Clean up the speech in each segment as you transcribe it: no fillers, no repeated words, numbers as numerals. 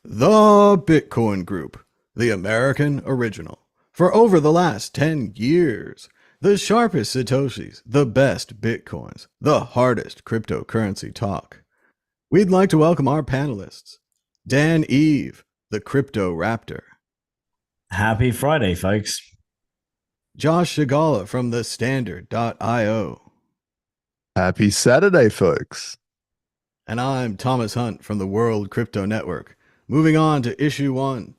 The Bitcoin Group, the American original. For over the last 10 years, the sharpest Satoshis, the best Bitcoins, the hardest cryptocurrency talk. We'd like to welcome our panelists Dan Eve, the Crypto Raptor, Happy Friday, folks. Josh Shigala from the Standard.io, Happy Saturday, folks. and I'm Thomas Hunt from the World Crypto Network. Moving on to issue one.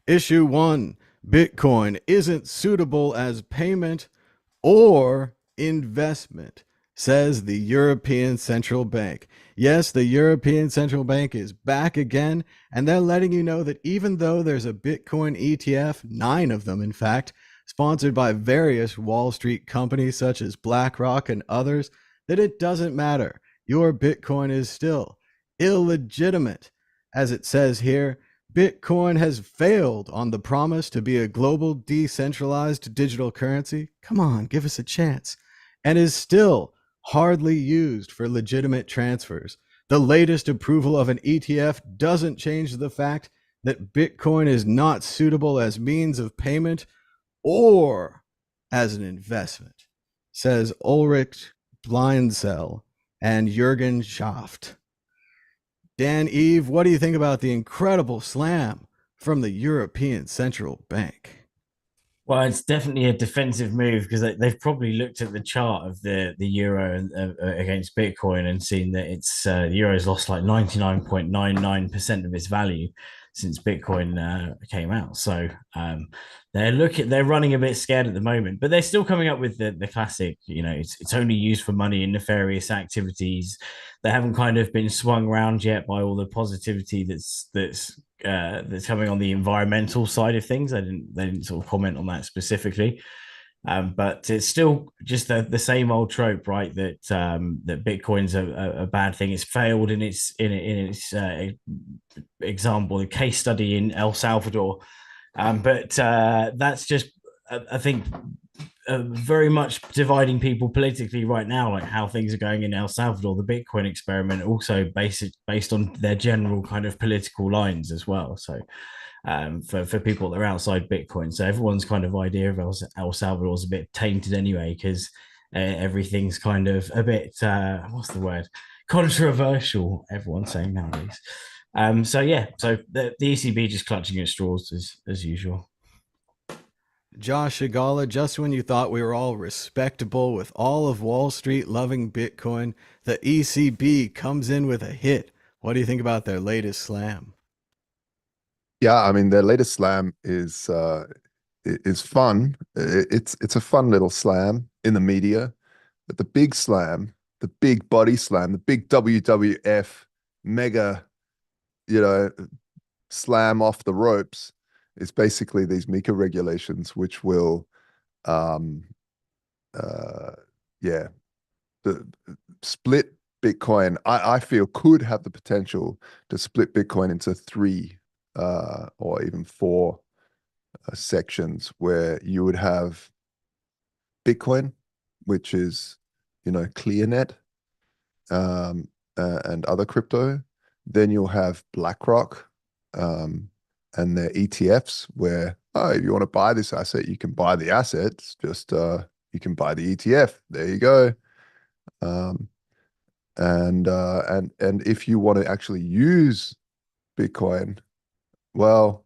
Issue one, Bitcoin isn't suitable as payment or investment, says the European Central Bank. Yes, the European Central Bank is back again, and they're letting you know that even though there's a Bitcoin ETF, 9 of them in fact, sponsored by various Wall Street companies such as BlackRock and others, that it doesn't matter. Your Bitcoin is still illegitimate. As it says here, Bitcoin has failed on the promise to be a global decentralized digital currency. Come on, give us a chance. And is still hardly used for legitimate transfers. The latest approval of an ETF doesn't change the fact that Bitcoin is not suitable as means of payment or as an investment, says Ulrich Blindsell and Jürgen Schaft. Dan Eve, what do you think about the incredible slam from the European Central Bank? Well, it's definitely a defensive move because they've probably looked at the chart of the euro against Bitcoin and seen that the euro's lost like 99.99% of its value since Bitcoin came out. So they're running a bit scared at the moment, but they're still coming up with the classic. It's only used for money and nefarious activities. They haven't kind of been swung around yet by all the positivity that's coming on the environmental side of things. They didn't sort of comment on that specifically. But it's still just the same old trope, right? That Bitcoin's a bad thing. It's failed in its example, the case study in El Salvador. But that's just, I think, very much dividing people politically right now, like how things are going in El Salvador. The Bitcoin experiment also based on their general kind of political lines as well. So for people that are outside Bitcoin. So everyone's kind of idea of El Salvador is a bit tainted anyway, because everything's kind of a bit, what's the word? Controversial, everyone's saying nowadays. So the ECB just clutching at straws as usual. Josh Shigala, just when you thought we were all respectable with all of Wall Street loving Bitcoin, the ECB comes in with a hit. What do you think about their latest slam? Yeah, I mean their latest slam is fun. It's a fun little slam in the media, but the big slam, the big body slam, the big WWF mega, you know, slam off the ropes is basically these MiCA regulations, which will, um, yeah, the split Bitcoin. I feel could have the potential to split Bitcoin into three or even four sections, where you would have Bitcoin, which is, ClearNet, and other crypto. Then you'll have BlackRock, and their ETFs, where, oh, if you want to buy this asset, you can buy the assets. Just you can buy the ETF. There you go. Um, and if you want to actually use Bitcoin, well,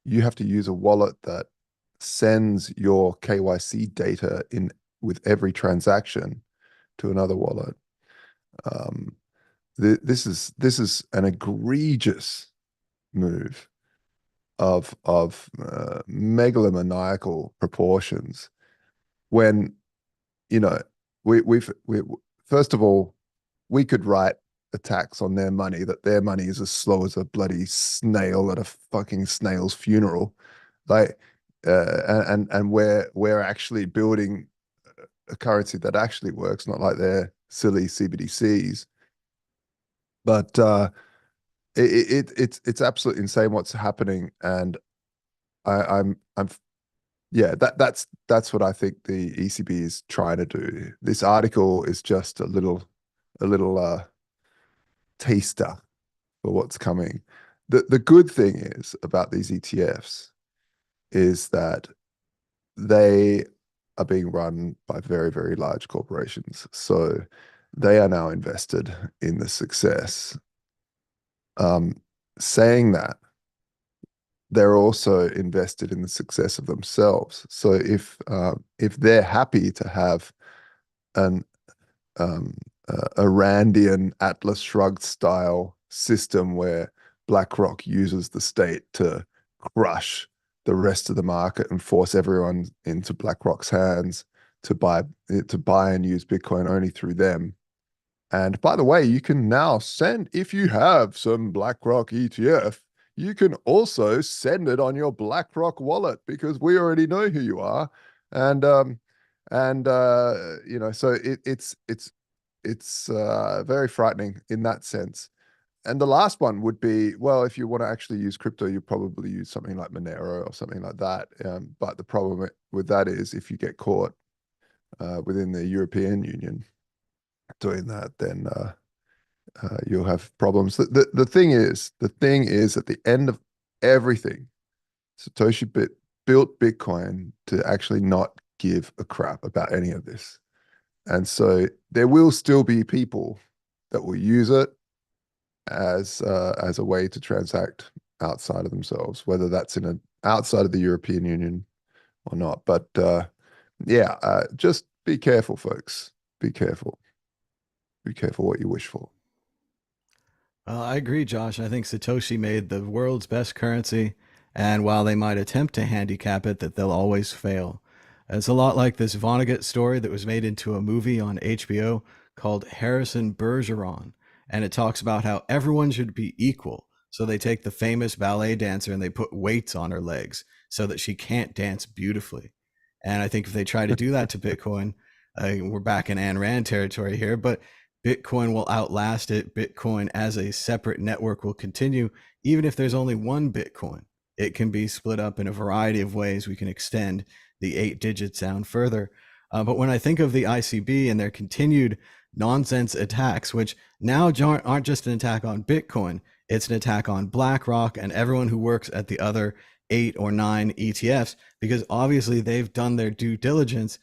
you have to use a wallet that sends your KYC data in with every transaction to another wallet. This is an egregious move of megalomaniacal proportions. When we first of all, we could write a tax on their money, that their money is as slow as a bloody snail at a fucking snail's funeral. Like, and we're actually building a currency that actually works, not like their silly CBDCs. But it's absolutely insane what's happening, and I'm yeah, that's what I think the ECB is trying to do. This article is just a little taster for what's coming. the good thing is about these ETFs is that they are being run by very, very large corporations. So they are now invested in the success. Saying that, they're also invested in the success of themselves. So if they're happy to have an a Randian Atlas Shrugged style system where BlackRock uses the state to crush the rest of the market and force everyone into BlackRock's hands to buy and use Bitcoin only through them. And by the way, you can now send, if you have some BlackRock ETF, you can also send it on your BlackRock wallet because we already know who you are. And so it's very frightening in that sense. And the last one would be, well, if you want to actually use crypto, you probably use something like Monero or something like that. But the problem with that is if you get caught within the European Union doing that, then you'll have problems. The thing is at the end of everything, Satoshi built Bitcoin to actually not give a crap about any of this. And so there will still be people that will use it as a way to transact outside of themselves, whether that's outside of the European Union or not. But just be careful, folks. Be careful. Be careful what you wish for. I agree, Josh. I think Satoshi made the world's best currency, and while they might attempt to handicap it, that they'll always fail. It's a lot like this Vonnegut story that was made into a movie on HBO called Harrison Bergeron, and it talks about how everyone should be equal. So they take the famous ballet dancer and they put weights on her legs so that she can't dance beautifully. And I think if they try to do that to Bitcoin, we're back in Ayn Rand territory here, but Bitcoin will outlast it. Bitcoin as a separate network will continue, even if there's only one Bitcoin. It can be split up in a variety of ways. We can extend the 8 digits down further. But when I think of the ICB and their continued nonsense attacks, which now aren't just an attack on Bitcoin, it's an attack on BlackRock and everyone who works at the other 8 or 9 ETFs, because obviously they've done their due diligence,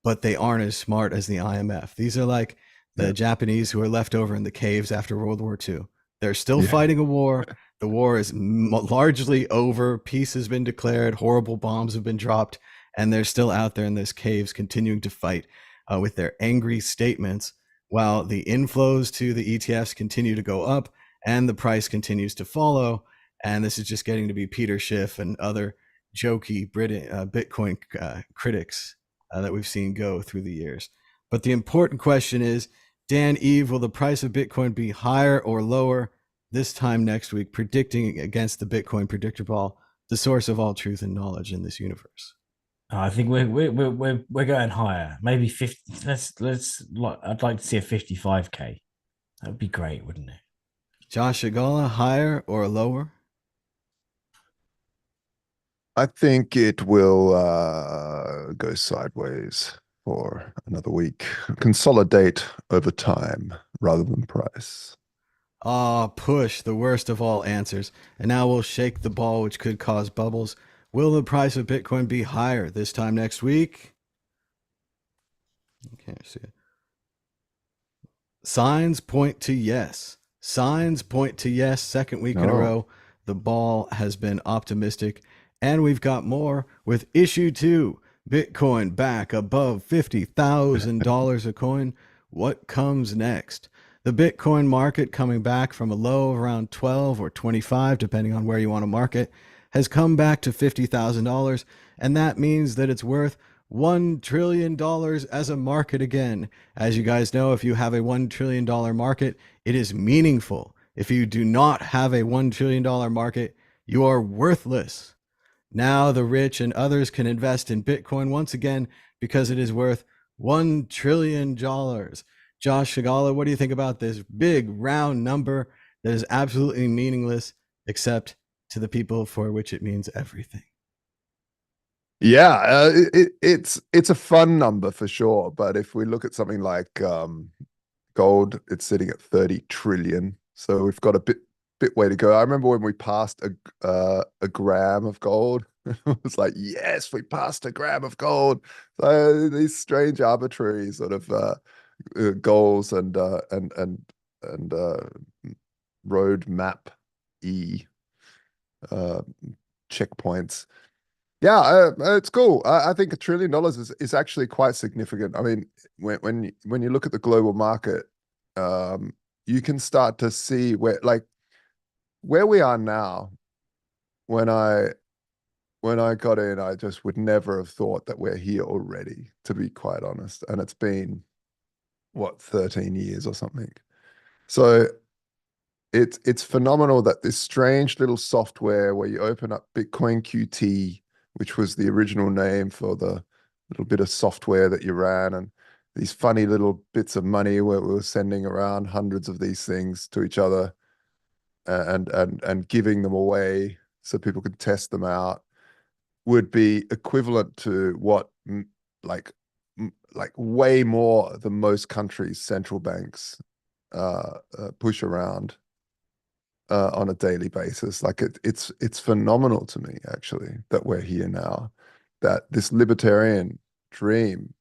but they aren't as smart as the IMF. These are like the Japanese who were left over in the caves after World War II. They're still fighting a war. The war is largely over. Peace has been declared. Horrible bombs have been dropped. And they're still out there in those caves continuing to fight with their angry statements while the inflows to the ETFs continue to go up and the price continues to follow. And this is just getting to be Peter Schiff and other jokey Bitcoin critics that we've seen go through the years. But the important question is, Dan Eve, will the price of Bitcoin be higher or lower this time next week, predicting against the Bitcoin predictor ball, the source of all truth and knowledge in this universe? I think we're going higher. Maybe 50. I'd like to see a 55K. That would be great, wouldn't it? Josh Agala, higher or lower? I think it will go sideways for another week. Consolidate over time rather than price. Push, the worst of all answers. And now we'll shake the ball, which could cause bubbles. Will the price of Bitcoin be higher this time next week? Okay, see it. Signs point to yes. Signs point to yes. Second week in a row, the ball has been optimistic. And we've got more with issue 2. Bitcoin back above $50,000 a coin. What comes next? The Bitcoin market, coming back from a low of around 12 or 25, depending on where you want to mark it, has come back to $50,000. And that means that it's worth $1 trillion as a market again. As you guys know, if you have a $1 trillion market, it is meaningful. If you do not have a $1 trillion market, you are worthless. Now the rich and others can invest in Bitcoin once again because it is worth $1 trillion. Josh Shigala, what do you think about this big round number that is absolutely meaningless except to the people for which it means everything? Yeah, it's a fun number for sure. But if we look at something like gold, it's sitting at 30 trillion. So we've got a bit way to go. I remember when we passed a gram of gold. It was like, yes, we passed a gram of gold. So these strange arbitrary sort of goals and road map uh, checkpoints. Yeah, it's cool. I think $1 trillion is actually quite significant. I mean, when you look at the global market, you can start to see where we are now. When I got in, I just would never have thought that we're here already, to be quite honest. And it's been what, 13 years or something. So it's phenomenal that this strange little software where you open up Bitcoin QT, which was the original name for the little bit of software that you ran, and these funny little bits of money where we were sending around hundreds of these things to each other and giving them away so people could test them out, would be equivalent to what like way more than most countries' central banks push around on a daily basis. Like it's phenomenal to me, actually, that we're here now, that this libertarian dream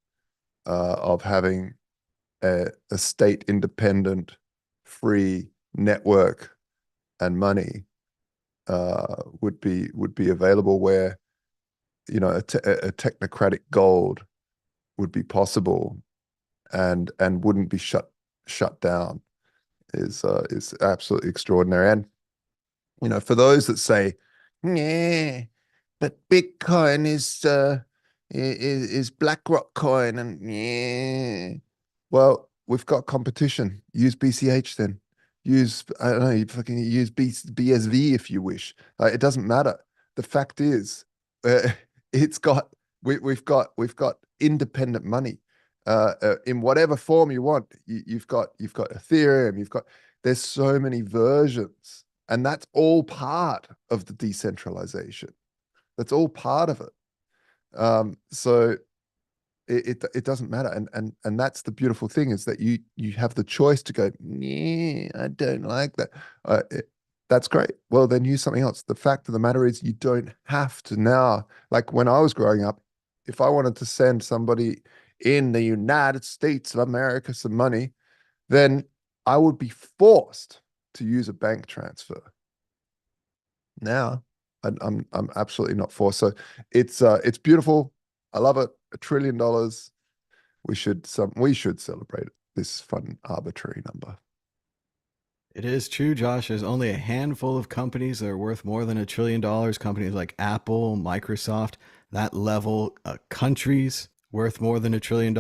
of having a state independent, free network and money would be available, where a technocratic gold would be possible and wouldn't be shut down, is absolutely extraordinary. And for those that say, yeah, but Bitcoin is BlackRock coin, and yeah, well, we've got competition. Use BCH then. Use, I don't know, you fucking use BSV if you wish. It doesn't matter. The fact is, it's got we've got independent money in whatever form you want. You've got Ethereum. There's so many versions, and that's all part of the decentralization. That's all part of it. So it doesn't matter, and that's the beautiful thing, is that you have the choice to go, yeah, I don't like that. That's great. Well, then use something else. The fact of the matter is, you don't have to now. Like when I was growing up, if I wanted to send somebody in the United States of America some money, then I would be forced to use a bank transfer. Now, I'm absolutely not forced. So it's beautiful. I love it. $1 trillion. We should celebrate this fun arbitrary number. It is true, Josh. There's only a handful of companies that are worth more than $1 trillion. Companies like Apple, Microsoft, that level. Countries worth more than $1 trillion.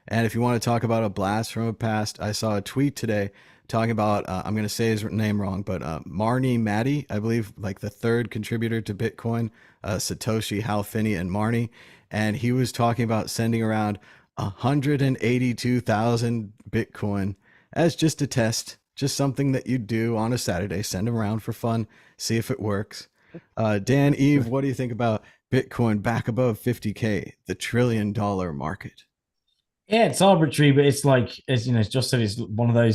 And if you want to talk about a blast from the past, I saw a tweet today talking about, I'm going to say his name wrong, but Marnie Maddie, I believe, like the third contributor to Bitcoin, Satoshi, Hal Finney, and Marnie. And he was talking about sending around 182,000 Bitcoin as just a test, just something that you do on a Saturday, send them around for fun, see if it works. Dan, Eve, what do you think about Bitcoin back above 50K, the $1 trillion market? Yeah, it's arbitrary, but it's like, as you know, as Josh said, it's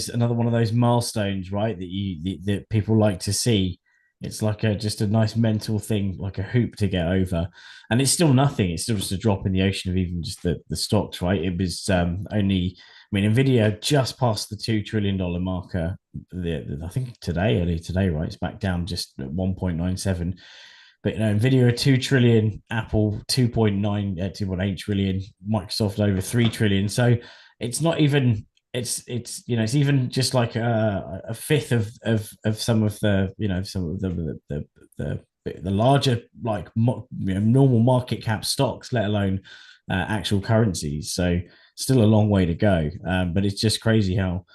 another one of those milestones, right? That people like to see. It's like just a nice mental thing, like a hoop to get over, and it's still nothing. It's still just a drop in the ocean of even just the stocks, right? It was only, I mean, Nvidia just passed the $2 trillion marker. I think early today, right? It's back down just at 1.97. But Nvidia 2 trillion, Apple 2.8 trillion, Microsoft over 3 trillion. So it's not even, it's even just like a fifth of some of the the larger, like, normal market cap stocks, let alone actual currencies. So still a long way to go. But it's just crazy how,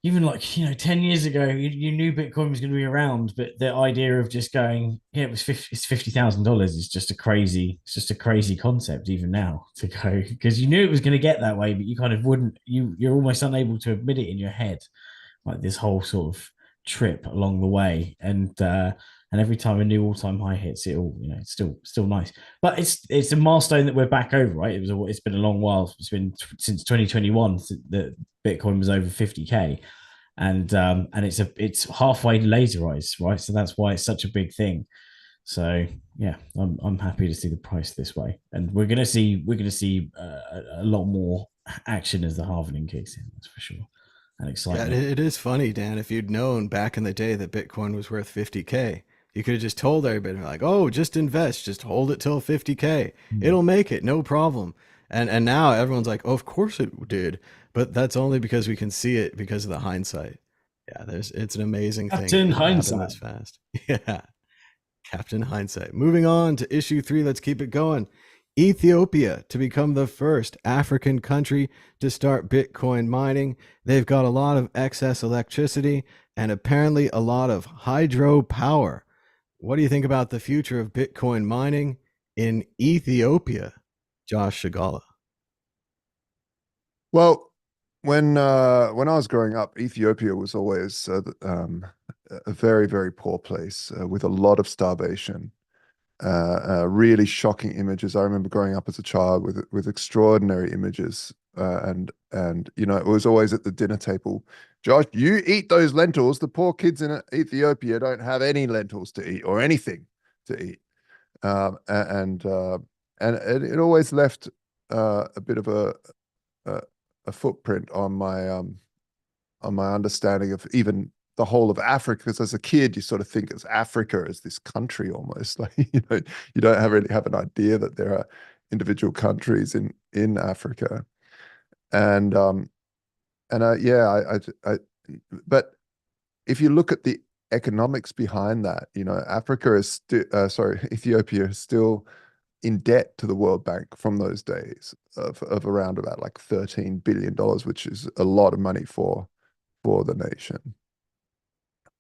even like 10 years ago, you knew Bitcoin was going to be around, but the idea of just going, yeah, it's $50,000 is just a crazy concept even now to go, because you knew it was going to get that way, but you kind of wouldn't, you're almost unable to admit it in your head, like this whole sort of trip along the way. And every time a new all-time high hits, it's still nice. But it's a milestone that we're back over, right? It's been a long while. It's been since 2021 that Bitcoin was over 50K. and it's halfway laserized, right? So that's why it's such a big thing. So yeah, I'm happy to see the price this way, and we're gonna see a lot more action as the halvening kicks in. That's for sure, and Yeah, excitement. it is funny, Dan. If you'd known back in the day that Bitcoin was worth 50K, you could have just told everybody, like, oh, just invest, just hold it till 50K. Mm. It'll make it, no problem. And now everyone's like, oh, of course it did. But that's only because we can see it because of the hindsight. Yeah, it's an amazing thing that Captain it could happen this hindsight. fast. Yeah. Captain Hindsight. Moving on to issue 3, let's keep it going. Ethiopia to become the first African country to start Bitcoin mining. They've got a lot of excess electricity and apparently a lot of hydropower. What do you think about the future of Bitcoin mining in Ethiopia, Josh Shigala? Well, when I was growing up, Ethiopia was always a very, very poor place with a lot of starvation. Really shocking images. I remember growing up as a child with extraordinary images, and you know, it was always at the dinner table. Josh, you eat those lentils. The poor kids in Ethiopia don't have any lentils to eat or anything to eat, and it always left a bit of a, a footprint on my understanding of even the whole of Africa. Because as a kid, you sort of think as Africa as this country almost. Like you don't really have an idea that there are individual countries in Africa. And yeah, but if you look at the economics behind that, you know, Africa is still sorry, Ethiopia is still in debt to the World Bank from those days of around about like $13 billion, which is a lot of money for the nation.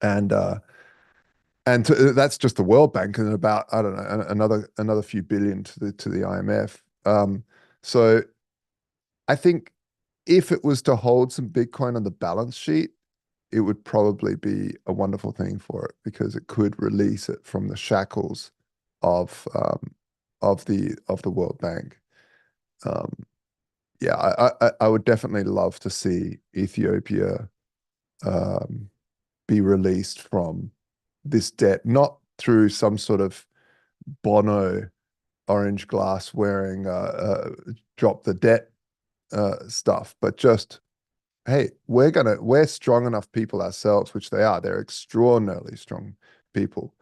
And that's just the World Bank, and about, I don't know, another few billion to the IMF. So I think if it was to hold some Bitcoin on the balance sheet, it would probably be a wonderful thing for it because it could release it from the shackles of the World Bank. Um, yeah, I would definitely love to see Ethiopia um, be released from this debt, not through some sort of Bono orange glass wearing drop the debt stuff, but just, hey, we're strong enough people ourselves, which they are. They're extraordinarily strong people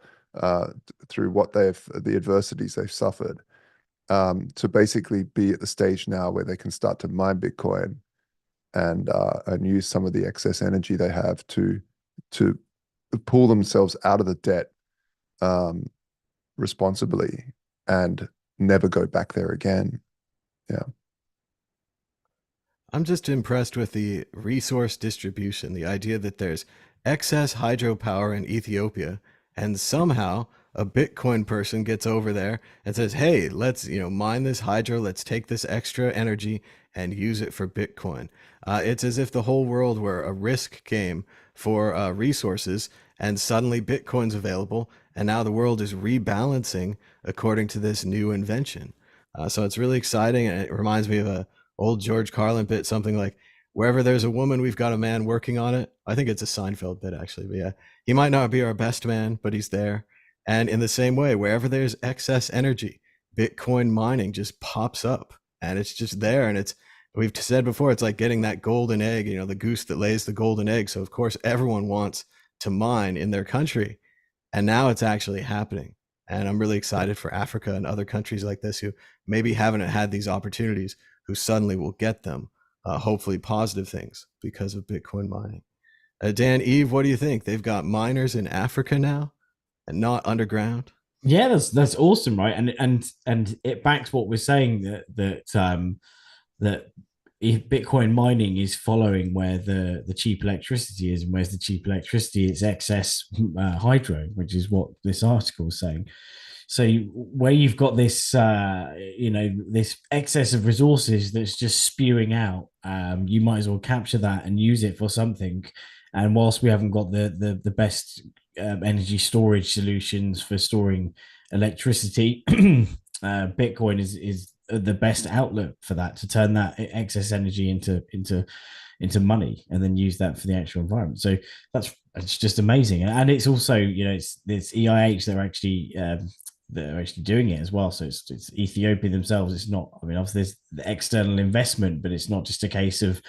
through the adversities they've suffered, to basically be at the stage now where they can start to mine Bitcoin and use some of the excess energy they have to pull themselves out of the debt um, responsibly and never go back there again. Yeah. I'm just impressed with the resource distribution, the idea that there's excess hydropower in Ethiopia, and somehow a Bitcoin person gets over there and says, "Hey, let's mine this hydro. Let's take this extra energy and use it for Bitcoin." It's as if the whole world were a risk game for resources, and suddenly Bitcoin's available, and now the world is rebalancing according to this new invention. So it's really exciting, and it reminds me of a old George Carlin bit, something like, "Wherever there's a woman, we've got a man working on it." I think it's a Seinfeld bit, actually, but yeah, he might not be our best man, but he's there. And in the same way, wherever there's excess energy, Bitcoin mining just pops up, and it's just there. And we've said before, it's like getting that golden egg, the goose that lays the golden egg. So of course, everyone wants to mine in their country, and now it's actually happening. And I'm really excited for Africa and other countries like this who maybe haven't had these opportunities, who suddenly will get them, hopefully positive things because of Bitcoin mining. Dan, Eve, what do you think? They've got miners in Africa now and not underground. Yeah, that's awesome, right? And it backs what we're saying, that if Bitcoin mining is following where the cheap electricity is, and where's the cheap electricity? It's excess hydro, which is what this article is saying. So where you've got this, this excess of resources that's just spewing out, you might as well capture that and use it for something. And whilst we haven't got the best energy storage solutions for storing electricity, Bitcoin is the best outlet for that, to turn that excess energy into into money and then use that for the actual environment. So it's just amazing. And it's also, it's EIH that are actually doing it as well. So it's Ethiopia themselves. It's not, I mean, obviously there's the external investment, but it's not just a case of,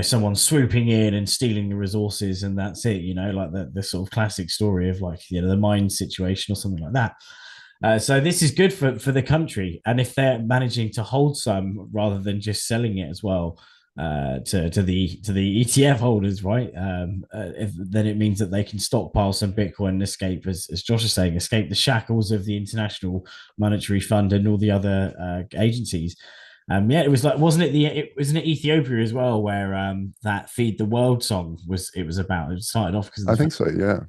someone swooping in and stealing the resources and that's it, like the sort of classic story of like, the mine situation or something like that. So this is good for the country. And if they're managing to hold some rather than just selling it as well, to the ETF holders, right? Then it means that they can stockpile some Bitcoin and escape, as Josh is saying, escape the shackles of the International Monetary Fund and all the other agencies. Yeah, it was like, wasn't it Ethiopia as well, where that "Feed the World" song was about? It started off because I think so. Yeah.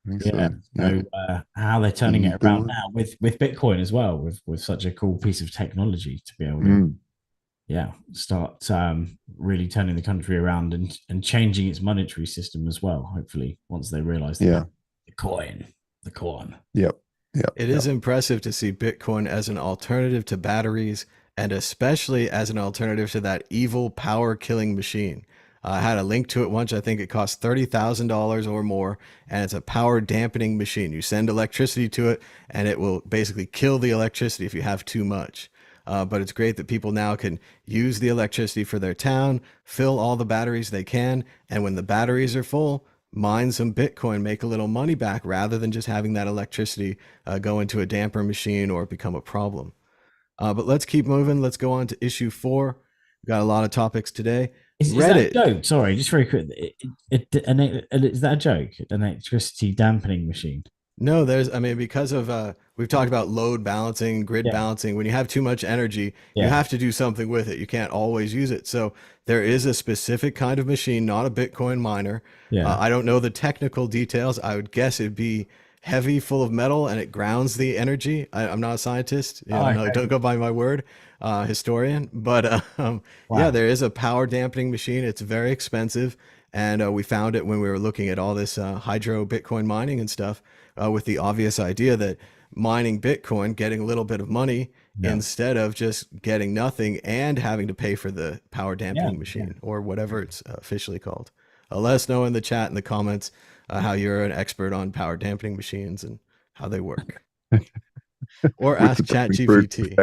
I think so. Yeah. So how they're turning it around now with Bitcoin as well, with such a cool piece of technology to be able to start really turning the country around and changing its monetary system as well, hopefully, once they realize the coin. Yep. It is impressive to see Bitcoin as an alternative to batteries, and especially as an alternative to that evil power killing machine. I had a link to it once. I think it costs $30,000 or more, and it's a power dampening machine. You send electricity to it, and it will basically kill the electricity if you have too much. But it's great that people now can use the electricity for their town, fill all the batteries they can, and when the batteries are full, mine some Bitcoin, make a little money back rather than just having that electricity go into a damper machine or become a problem. But let's keep moving. Let's go on to issue 4. We've got a lot of topics today. Is that a joke? Sorry, just very quick. Is that a joke? An electricity dampening machine? No, because of, we've talked about load balancing, grid balancing. When you have too much energy, you have to do something with it. You can't always use it. So there is a specific kind of machine, not a Bitcoin miner. I don't know the technical details. I would guess it'd be heavy, full of metal, and it grounds the energy. I'm not a scientist. No, don't go by my word, historian. But yeah, there is a power dampening machine. It's very expensive. And we found it when we were looking at all this hydro Bitcoin mining and stuff, with the obvious idea that mining Bitcoin, getting a little bit of money instead of just getting nothing and having to pay for the power dampening machine or whatever it's officially called. Let us know in the chat, in the comments, how you're an expert on power dampening machines and how they work. Or ask ChatGPT.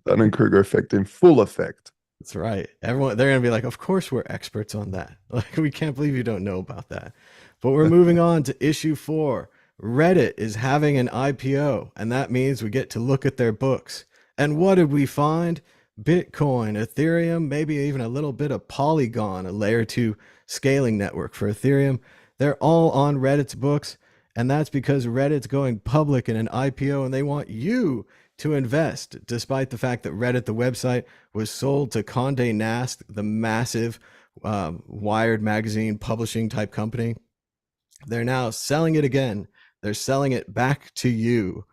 Dunning-Kruger effect in full effect. That's right. Everyone, they're going to be like, of course we're experts on that. Like, we can't believe you don't know about that. But we're moving on to issue 4. Reddit is having an IPO, and that means we get to look at their books. And what did we find? Bitcoin, Ethereum, maybe even a little bit of Polygon, a layer 2 scaling network for Ethereum. They're all on Reddit's books, and that's because Reddit's going public in an IPO, and they want you to invest, despite the fact that Reddit, the website, was sold to Condé Nast, the massive Wired magazine publishing type company. They're now selling it again. They're selling it back to you.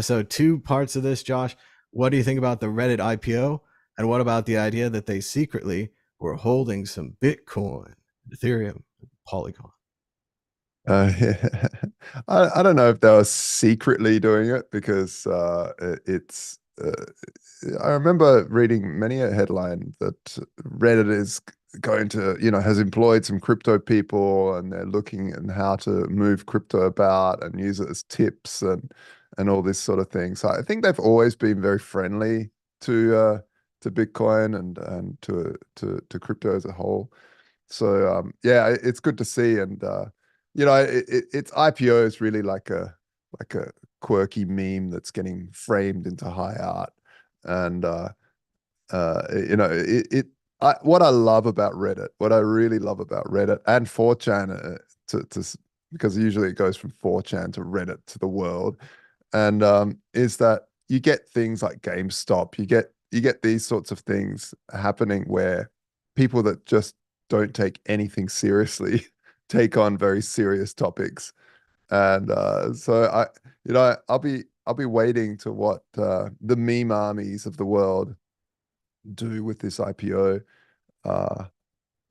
So 2 parts of this, Josh. What do you think about the Reddit IPO? And what about the idea that they secretly were holding some Bitcoin, Ethereum, Polygon? I don't know if they were secretly doing it because it's. I remember reading many a headline that Reddit is going to, has employed some crypto people and they're looking at how to move crypto about and use it as tips and all this sort of thing. So I think they've always been very friendly to Bitcoin and to crypto as a whole. So yeah, it's good to see. And its IPO is really like a quirky meme that's getting framed into high art. And what I love about Reddit, what I really love about Reddit and 4chan, because usually it goes from 4chan to Reddit to the world, and is that you get things like GameStop, you get these sorts of things happening where people that just don't take anything seriously take on very serious topics, and so I'll be waiting to what the meme armies of the world do with this IPO.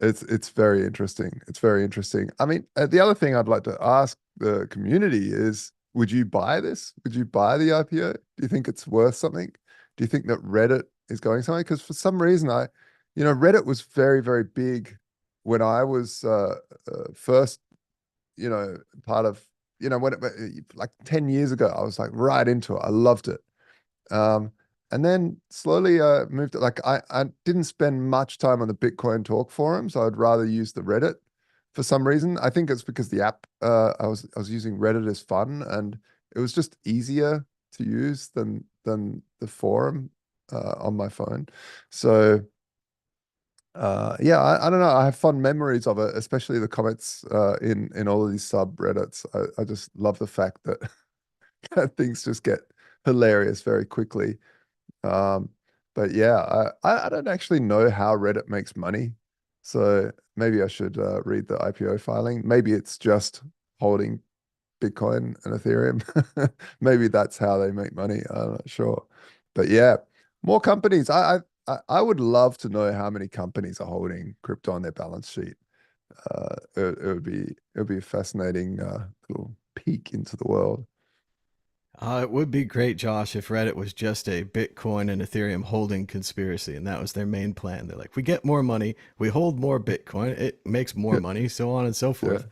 It's very interesting. It's very interesting. I mean, the other thing I'd like to ask the community is, would you buy this? Would you buy the IPO? Do you think it's worth something? Do you think that Reddit is going somewhere? Because for some reason Reddit was very, very big when I was first, part of, when like 10 years ago, I was like right into it. I loved it. And then slowly moved. Like I didn't spend much time on the Bitcoin talk forums. I'd rather use the Reddit for some reason. I think it's because the app I was using Reddit as fun, and it was just easier to use than the forum on my phone. So yeah, I don't know. I have fond memories of it, especially the comments in all of these subreddits. I just love the fact that things just get hilarious very quickly. But yeah, I don't actually know how Reddit makes money. So maybe I should read the IPO filing. Maybe it's just holding Bitcoin and Ethereum. Maybe that's how they make money. I'm not sure. But yeah, more companies. I would love to know how many companies are holding crypto on their balance sheet. It would be a fascinating little peek into the world. It would be great, Josh, if Reddit was just a Bitcoin and Ethereum holding conspiracy, and that was their main plan. They're like, we get more money, we hold more Bitcoin, it makes more Yeah, money, so on and so yeah, forth.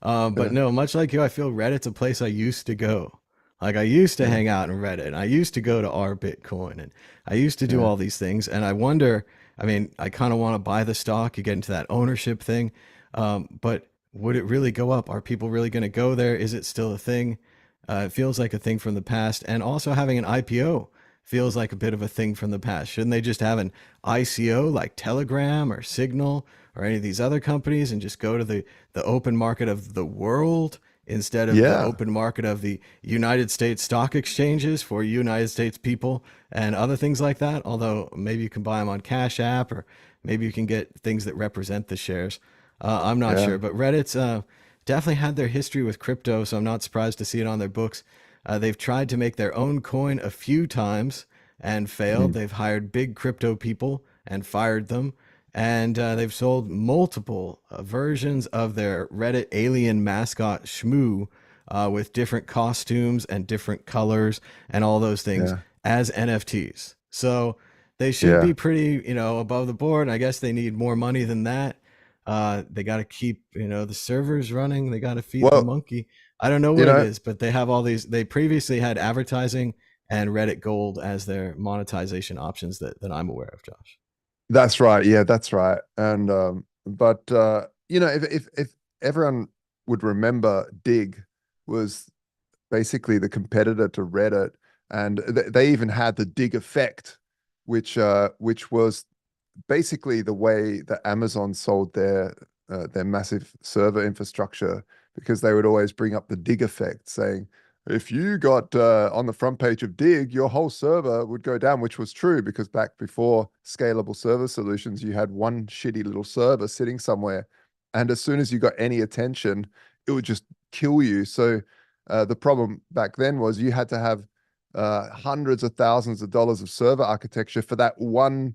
But yeah, no, much like you, I feel Reddit's a place I used to go. Like I used to yeah, hang out in Reddit, and I used to go to our Bitcoin, and I used to do yeah, all these things. And I wonder, I mean, I kind of want to buy the stock. You get into that ownership thing, but would it really go up? Are people really going to go there? Is it still a thing? It feels like a thing from the past, and also having an IPO feels like a bit of a thing from the past. Shouldn't they just have an ICO like Telegram or Signal or any of these other companies and just go to the open market of the world instead of the yeah, open market of the United States stock exchanges for United States people and other things like that? Although maybe you can buy them on Cash App, or maybe you can get things that represent the shares. I'm not yeah. sure, but Reddit's definitely had their history with crypto, so I'm not surprised to see it on their books. They've tried to make their own coin a few times and failed. Mm, They've hired big crypto people and fired them. And they've sold multiple versions of their Reddit alien mascot Shmoo with different costumes and different colors and all those things yeah, as NFTs. So they should yeah. be pretty, above the board. And I guess they need more money than that. They got to keep, the servers running. They got to feed the Well, monkey. I don't know you what it know, is, but they have all these. They previously had advertising and Reddit Gold as their monetization options that I'm aware of, Josh. that's right. Yeah, that's right. And but if everyone would remember, Dig was basically the competitor to Reddit, and they even had the Dig effect, which was basically the way that Amazon sold their massive server infrastructure, because they would always bring up the Dig effect, saying if you got on the front page of Dig, your whole server would go down, which was true, because back before scalable server solutions, you had one shitty little server sitting somewhere, and as soon as you got any attention, it would just kill you. So the problem back then was you had to have hundreds of thousands of dollars of server architecture for that one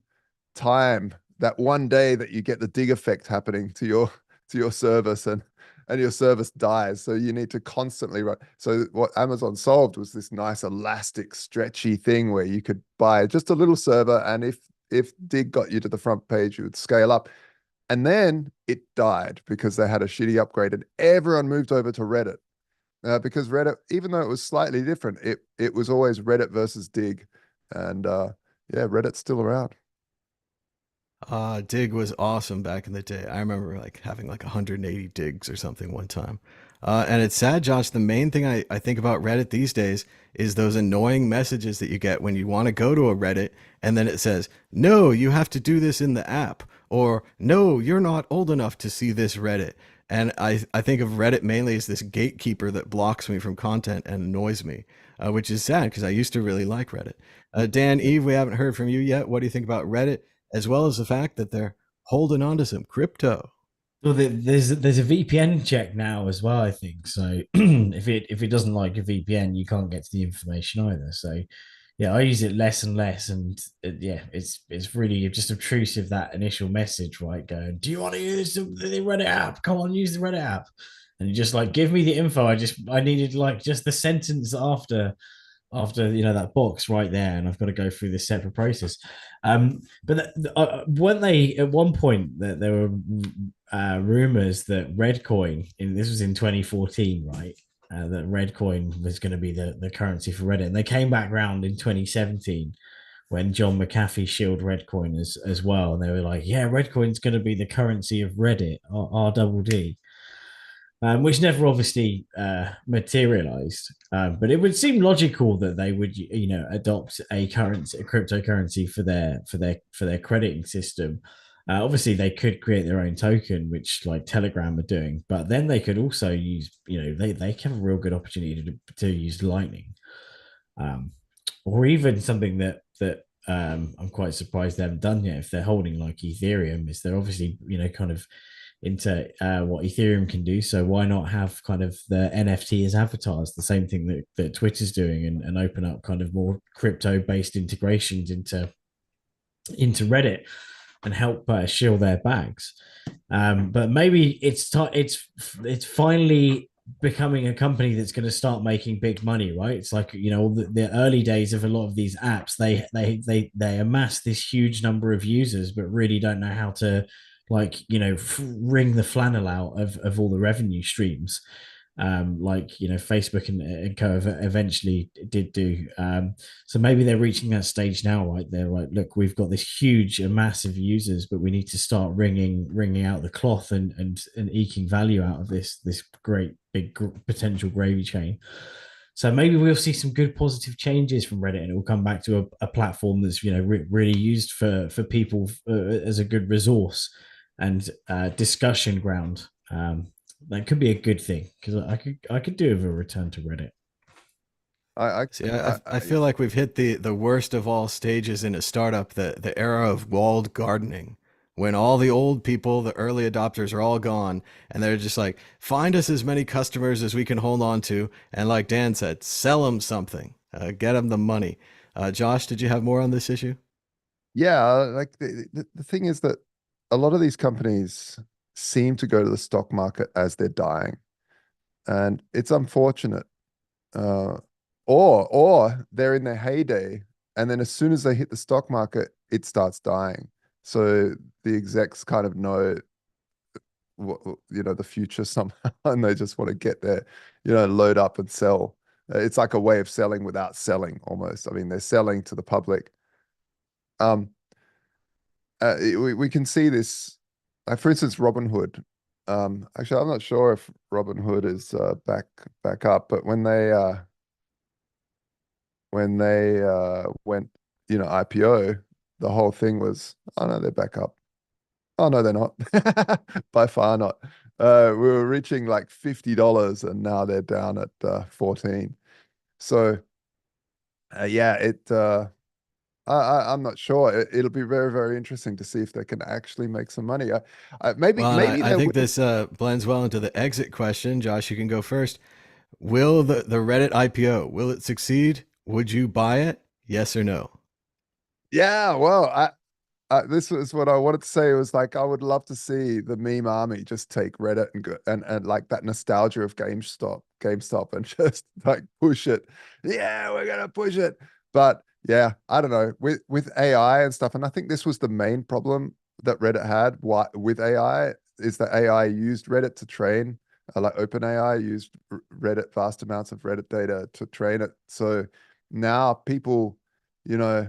day that you get the Dig effect happening to your service, and your service dies. So you need to constantly run. So what Amazon solved was this nice elastic stretchy thing where you could buy just a little server, and if Dig got you to the front page, you would scale up. And then it died because they had a shitty upgrade, and everyone moved over to Reddit. Because Reddit, even though it was slightly different, it was always Reddit versus Dig. And yeah, Reddit's still around. Dig was awesome back in the day. I remember like having like 180 digs or something one time. And it's sad, Josh. The main thing I think about Reddit these days is those annoying messages that you get when you want to go to a Reddit and then it says, no, you have to do this in the app, or no, you're not old enough to see this Reddit. And I think of Reddit mainly as this gatekeeper that blocks me from content and annoys me, which is sad because I used to really like Reddit. Dan, Eve, we haven't heard from you yet. What do you think about Reddit, as well as the fact that they're holding on to some crypto? Well, there's a VPN check now as well, I think. So if it doesn't like your VPN, you can't get to the information either. So yeah, I use it less and less, and yeah, it's really just obtrusive, that initial message, right? Going, do you want to use the Reddit app? Come on, use the Reddit app, and you just like give me the info. I needed like just the sentence after that box right there, and I've got to go through this separate process. Weren't they at one point that there were rumors that Redcoin, this was in 2014, right? That Redcoin was going to be the currency for Reddit, and they came back round in 2017 when John McAfee shilled Redcoin as well, and they were like, "Yeah, Redcoin's going to be the currency of Reddit, R double D." Which never obviously materialized. But it would seem logical that they would, adopt a cryptocurrency for their crediting system. Obviously, they could create their own token, which like Telegram are doing, but then they could also use, they have a real good opportunity to use Lightning, um, or even something that I'm quite surprised they haven't done yet. If they're holding like Ethereum, is they're obviously kind of into what Ethereum can do. So why not have kind of the NFT as avatars, the same thing that Twitter's doing, and open up kind of more crypto based integrations into Reddit and help shield their bags. But maybe it's finally becoming a company that's going to start making big money, right? It's like the early days of a lot of these apps, they amass this huge number of users, but really don't know how to wring the flannel out of all the revenue streams, Facebook and co eventually did do. So maybe they're reaching that stage now, right? They're like, look, we've got this huge massive users, but we need to start wringing out the cloth and eking value out of this great big potential gravy train. So maybe we'll see some good positive changes from Reddit, and it will come back to a platform that's really used for people as a good resource and discussion ground. That could be a good thing, because I could do with a return to Reddit. I feel like we've hit the worst of all stages in a startup, the era of walled gardening, when all the old people, the early adopters, are all gone, and they're just like, find us as many customers as we can hold on to, and like Dan said, sell them something, get them the money. Josh, did you have more on this issue? Yeah, like the thing is that a lot of these companies seem to go to the stock market as they're dying, and it's unfortunate. Or they're in their heyday, and then as soon as they hit the stock market, it starts dying. So the execs kind of know what, the future somehow, and they just want to get there, load up and sell. It's like a way of selling without selling, almost. I mean, they're selling to the public. We can see this, for instance, Robinhood. Actually, I'm not sure if Robinhood is back up, but when they went, IPO, the whole thing was, oh no, they're back up. Oh no, they're not. By far not. We were reaching like $50, and now they're down at 14. So yeah, I'm not sure. It'll be very, very interesting to see if they can actually make some money. Maybe Well, I think will. this blends well into the exit question. Josh, you can go first. Will the Reddit IPO, will it succeed? Would you buy it? Yes or no? Yeah, well, this was what I wanted to say. It was like, I would love to see the meme army just take Reddit and go, and like that nostalgia of GameStop, and just like push it. Yeah, we're gonna push it. But yeah, I don't know, with AI and stuff. And I think this was the main problem that Reddit had. With AI is that AI used Reddit to train, like OpenAI used Reddit, vast amounts of Reddit data to train it. So now people, you know,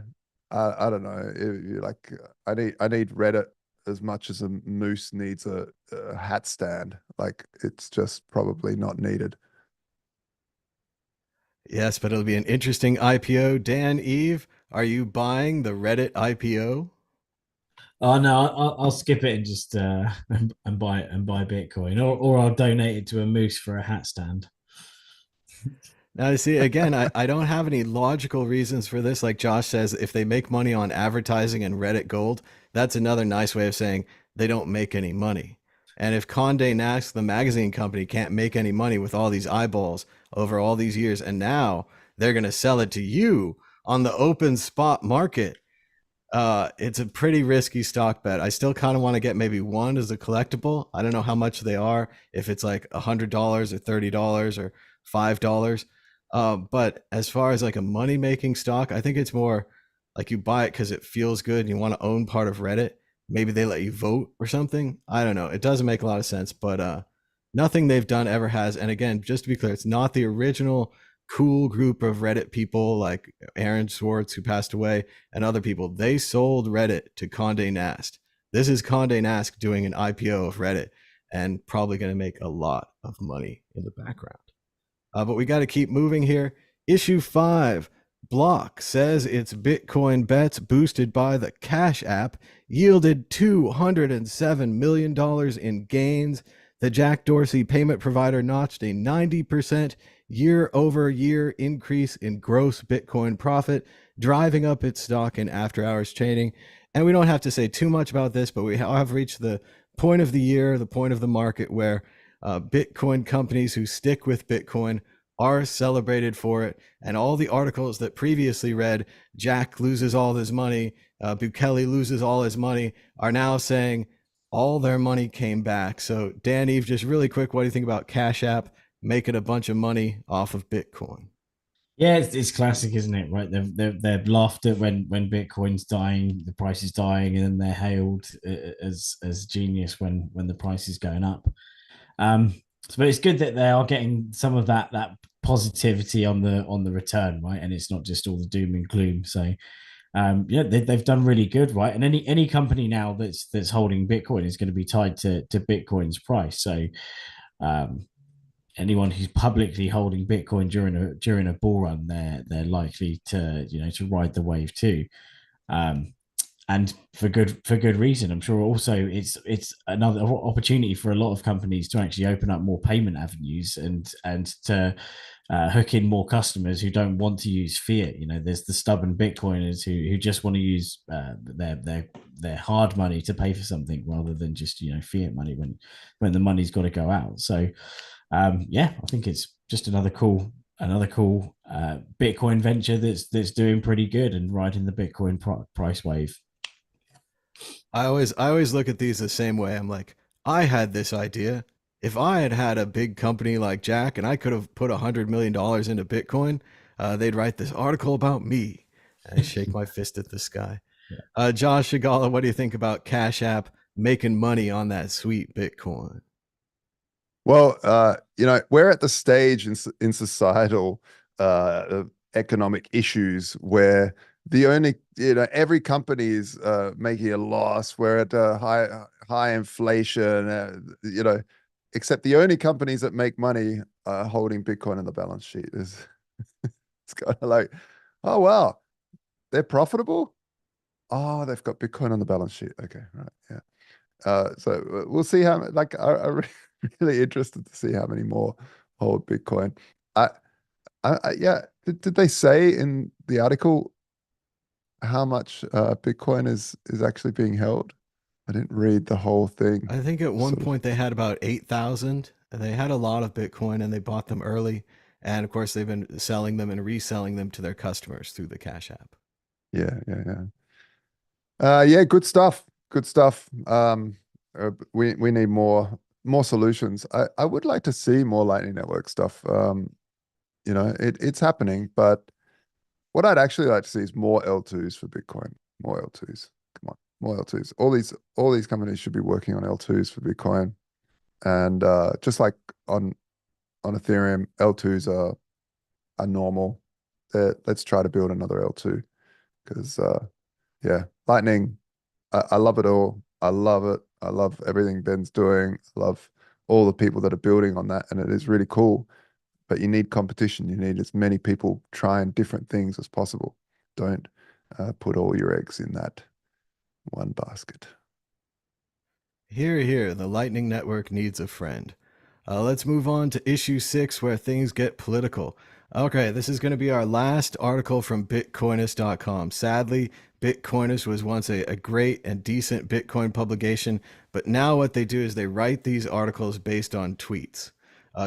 I don't know. Like, I need Reddit as much as a moose needs a hat stand. Like, it's just probably not needed. Yes, but it'll be an interesting IPO. Dan, Eve, are you buying the Reddit IPO? Oh no, I'll skip it and just and buy Bitcoin, or I'll donate it to a moose for a hat stand. Now, you see, again, I don't have any logical reasons for this. Like Josh says, if they make money on advertising and Reddit Gold, that's another nice way of saying they don't make any money. And if Condé Nast, the magazine company, can't make any money with all these eyeballs over all these years, and now they're going to sell it to you on the open spot market, it's a pretty risky stock bet. I still kind of want to get maybe one as a collectible. I don't know how much they are, if it's like $100 or $30 or $5. But as far as like a money making stock, I think it's more like you buy it because it feels good and you want to own part of Reddit. Maybe they let you vote or something. I don't know. It doesn't make a lot of sense, but nothing they've done ever has. And again, just to be clear, it's not the original cool group of Reddit people like Aaron Swartz, who passed away, and other people. They sold Reddit to Condé Nast. This is Condé Nast doing an IPO of Reddit and probably going to make a lot of money in the background. But we got to keep moving here. Issue 5. Block says its Bitcoin bets boosted by the CashApp yielded $207 million in gains. The Jack Dorsey payment provider notched a 90% year-over-year increase in gross Bitcoin profit, driving up its stock in after-hours trading. And we don't have to say too much about this, but we have reached the point of the year, the point of the market where Bitcoin companies who stick with Bitcoin are celebrated for it. And all the articles that previously read, Jack loses all his money, Bukele loses all his money, are now saying all their money came back. So Dan, Eve, just really quick, what do you think about Cash App making a bunch of money off of Bitcoin? Yeah, it's classic, isn't it? Right, they're laughed at when Bitcoin's dying, the price is dying, and then they're hailed as genius when the price is going up. But it's good that they are getting some of that positivity on the return, right? And it's not just all the doom and gloom. So yeah, they've done really good, right? And any company now that's holding Bitcoin is going to be tied to Bitcoin's price. So anyone who's publicly holding Bitcoin during a bull run, they're likely to to ride the wave too. And for good reason. I'm sure also it's another opportunity for a lot of companies to actually open up more payment avenues and to hook in more customers who don't want to use fiat. There's the stubborn Bitcoiners who just want to use their hard money to pay for something rather than just fiat money when the money's got to go out. So yeah, I think it's just another cool Bitcoin venture that's doing pretty good and riding the Bitcoin price wave. I always look at these the same way. I'm like, I had this idea. If I had a big company like Jack and I could have put $100 million into Bitcoin, they'd write this article about me. I shake my fist at the sky. Josh Shigala, what do you think about Cash App making money on that sweet Bitcoin? Well, we're at the stage in societal economic issues where the only, every company is making a loss. We're at a high inflation, except the only companies that make money are holding Bitcoin on the balance sheet. It's kind of like, oh, wow, they're profitable. Oh, they've got Bitcoin on the balance sheet. Okay, right, yeah. So we'll see how, like, I really interested to see how many more hold Bitcoin. Yeah. Did they say in the article how much Bitcoin is actually being held? I didn't read the whole thing. I think at one point they had about 8,000. They had a lot of Bitcoin and they bought them early. And of course, they've been selling them and reselling them to their customers through the Cash App. Yeah. Yeah, good stuff. Good stuff. We need more solutions. I would like to see more Lightning Network stuff. It's happening, but what I'd actually like to see is more L2s for Bitcoin. More L2s. Come on, more L2s. All these companies should be working on L2s for Bitcoin. And just like on Ethereum, L2s are normal. Let's try to build another L2 because yeah, Lightning, I love it all. I love it. I love everything Ben's doing. I love all the people that are building on that, and it is really cool. But you need competition. You need as many people trying different things as possible. Don't put all your eggs in that one basket. Hear, hear, the Lightning Network needs a friend. Let's move on to issue 6 where things get political. Okay, this is going to be our last article from Bitcoinist.com. Sadly, Bitcoinist was once a great and decent Bitcoin publication, but now what they do is they write these articles based on tweets.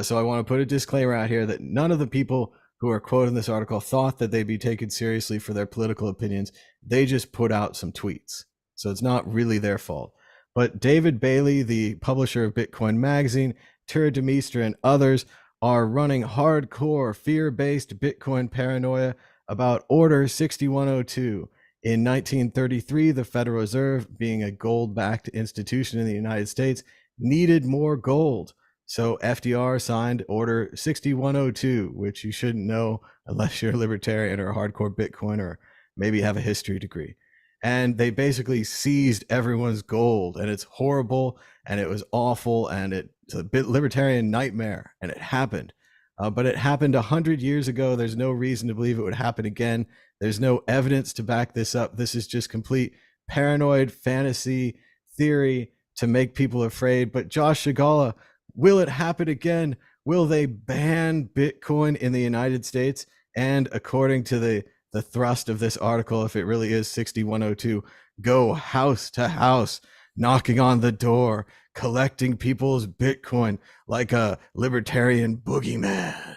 So I want to put a disclaimer out here that none of the people who are quoted in this article thought that they'd be taken seriously for their political opinions. They just put out some tweets. So it's not really their fault. But David Bailey, the publisher of Bitcoin Magazine, Tura Demeester, and others are running hardcore fear-based Bitcoin paranoia about Order 6102. In 1933, the Federal Reserve, being a gold-backed institution in the United States, needed more gold. So FDR signed Order 6102, which you shouldn't know unless you're a libertarian or a hardcore Bitcoin or maybe have a history degree. And they basically seized everyone's gold, and it's horrible, and it was awful, and it's a bit libertarian nightmare, and it happened. But it happened 100 years ago. There's no reason to believe it would happen again. There's no evidence to back this up. This is just complete paranoid fantasy theory to make people afraid. But Josh Shigala, will it happen again? Will they ban Bitcoin in the United States? And according to the thrust of this article, if it really is 6102, go house to house, knocking on the door, collecting people's Bitcoin like a libertarian boogeyman.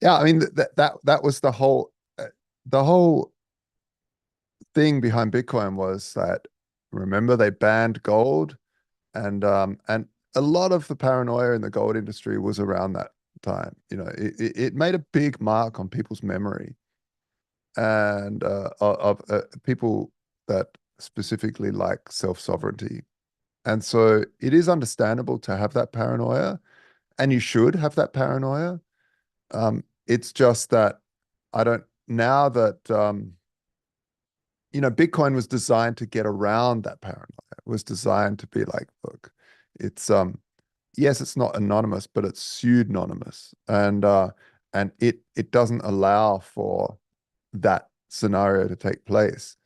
Yeah, I mean that was the whole thing behind Bitcoin was that, remember, they banned gold, and a lot of the paranoia in the gold industry was around that time. It made a big mark on people's memory, and of people that specifically like self-sovereignty. And so it is understandable to have that paranoia, and you should have that paranoia. It's just that I don't, now that, Bitcoin was designed to get around that paranoia. It was designed to be like, look, it's, yes, it's not anonymous, but it's pseudonymous. And it doesn't allow for that scenario to take place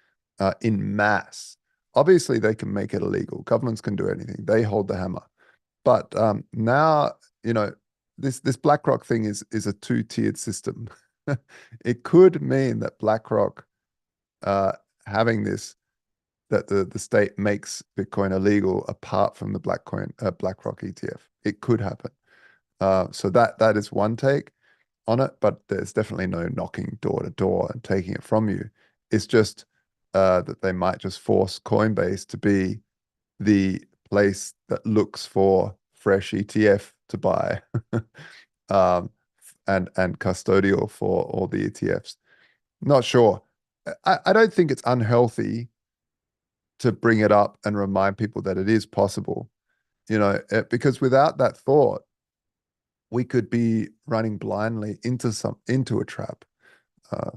in mass. Obviously, they can make it illegal. Governments can do anything. They hold the hammer. But now, this BlackRock thing is a two-tiered system. It could mean that BlackRock having this, that the state makes Bitcoin illegal apart from the BlackRock ETF. It could happen. So that is one take on it, but there's definitely no knocking door to door and taking it from you. It's just that they might just force Coinbase to be the place that looks for fresh ETF to buy, and custodial for all the ETFs. Not sure. I don't think it's unhealthy to bring it up and remind people that it is possible, because without that thought, we could be running blindly into a trap.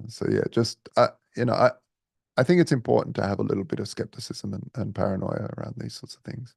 So yeah, just I think it's important to have a little bit of skepticism and paranoia around these sorts of things.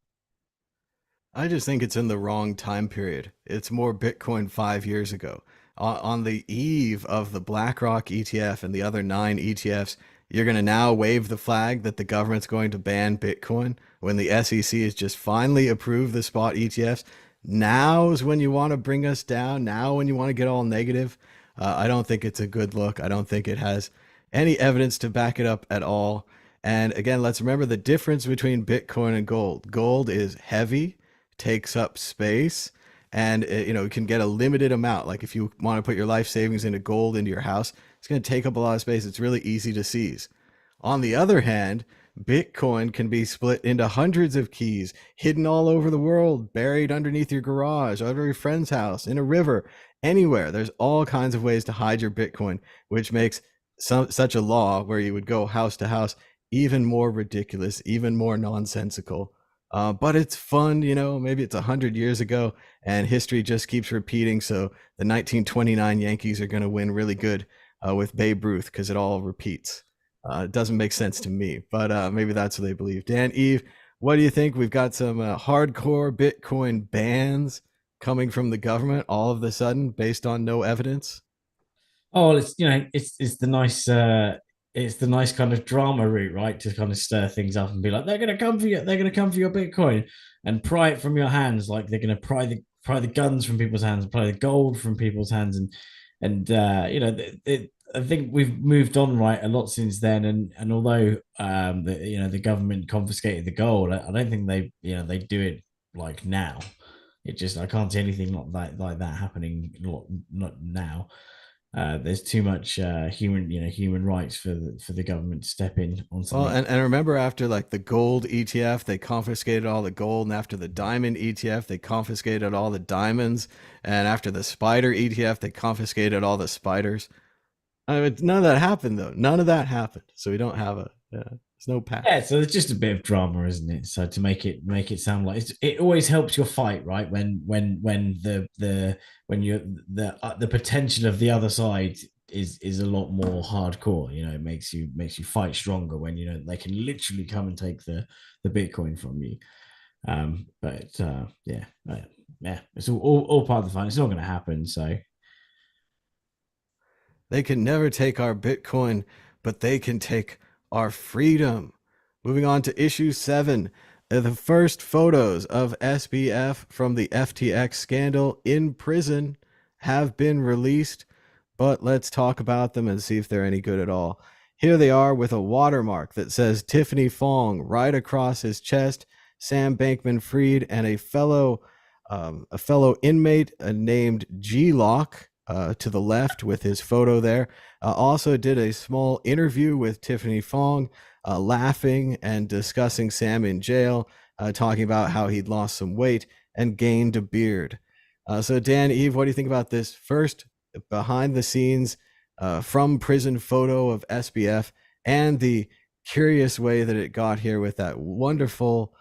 I just think it's in the wrong time period. It's more Bitcoin 5 years ago. On the eve of the BlackRock ETF and the other 9 ETFs, you're going to now wave the flag that the government's going to ban Bitcoin when the SEC has just finally approved the spot ETFs. Now's when you want to bring us down. Now when you want to get all negative. I don't think it's a good look. I don't think it has any evidence to back it up at all. And again, let's remember the difference between Bitcoin and gold. Gold is heavy, takes up space, and you can get a limited amount. Like if you want to put your life savings into gold into your house, it's going to take up a lot of space. It's really easy to seize. On the other hand, Bitcoin can be split into hundreds of keys, hidden all over the world, buried underneath your garage, under your friend's house, in a river, anywhere. There's all kinds of ways to hide your Bitcoin, which makes such a law where you would go house to house even more ridiculous, even more nonsensical. But it's fun, maybe it's 100 years ago and history just keeps repeating. So the 1929 Yankees are going to win really good with Babe Ruth because it all repeats. It doesn't make sense to me, but maybe that's what they believe. Dan, Eve, what do you think? We've got some hardcore Bitcoin bans coming from the government all of a sudden based on no evidence. Oh, it's the nice kind of drama route, right? To kind of stir things up and be like, they're gonna come for you, they're gonna come for your Bitcoin and pry it from your hands, like they're gonna pry the guns from people's hands, pry the gold from people's hands, and I think we've moved on right a lot since then, and although the government confiscated the gold, I don't think they do it like now. I can't see anything like that happening, not now. There's too much human rights for the government to step in on Well, something. and remember after like the gold ETF, they confiscated all the gold, and after the diamond ETF, they confiscated all the diamonds, and after the spider ETF, they confiscated all the spiders. I mean, none of that happened though. None of that happened. So we don't have there's no Yeah, path. so it's just a bit of drama, isn't it? So to make it sound like it always helps your fight, right? When the potential of the other side is a lot more hardcore. It makes you fight stronger when they can literally come and take the Bitcoin from you. But yeah, it's all part of the fun. It's not going to happen. So They can never take our Bitcoin, but they can take our freedom. Moving on to issue 7. The first photos of SBF from the FTX scandal in prison have been released, but let's talk about them and see if they're any good at all. Here they are with a watermark that says Tiffany Fong right across his chest, Sam Bankman-Fried, and a fellow inmate named G Lock to the left with his photo there. Also did a small interview with Tiffany Fong, laughing and discussing Sam in jail, talking about how he'd lost some weight and gained a beard. So Dan, Eve, what do you think about this first behind the scenes from prison photo of SBF and the curious way that it got here with that wonderful,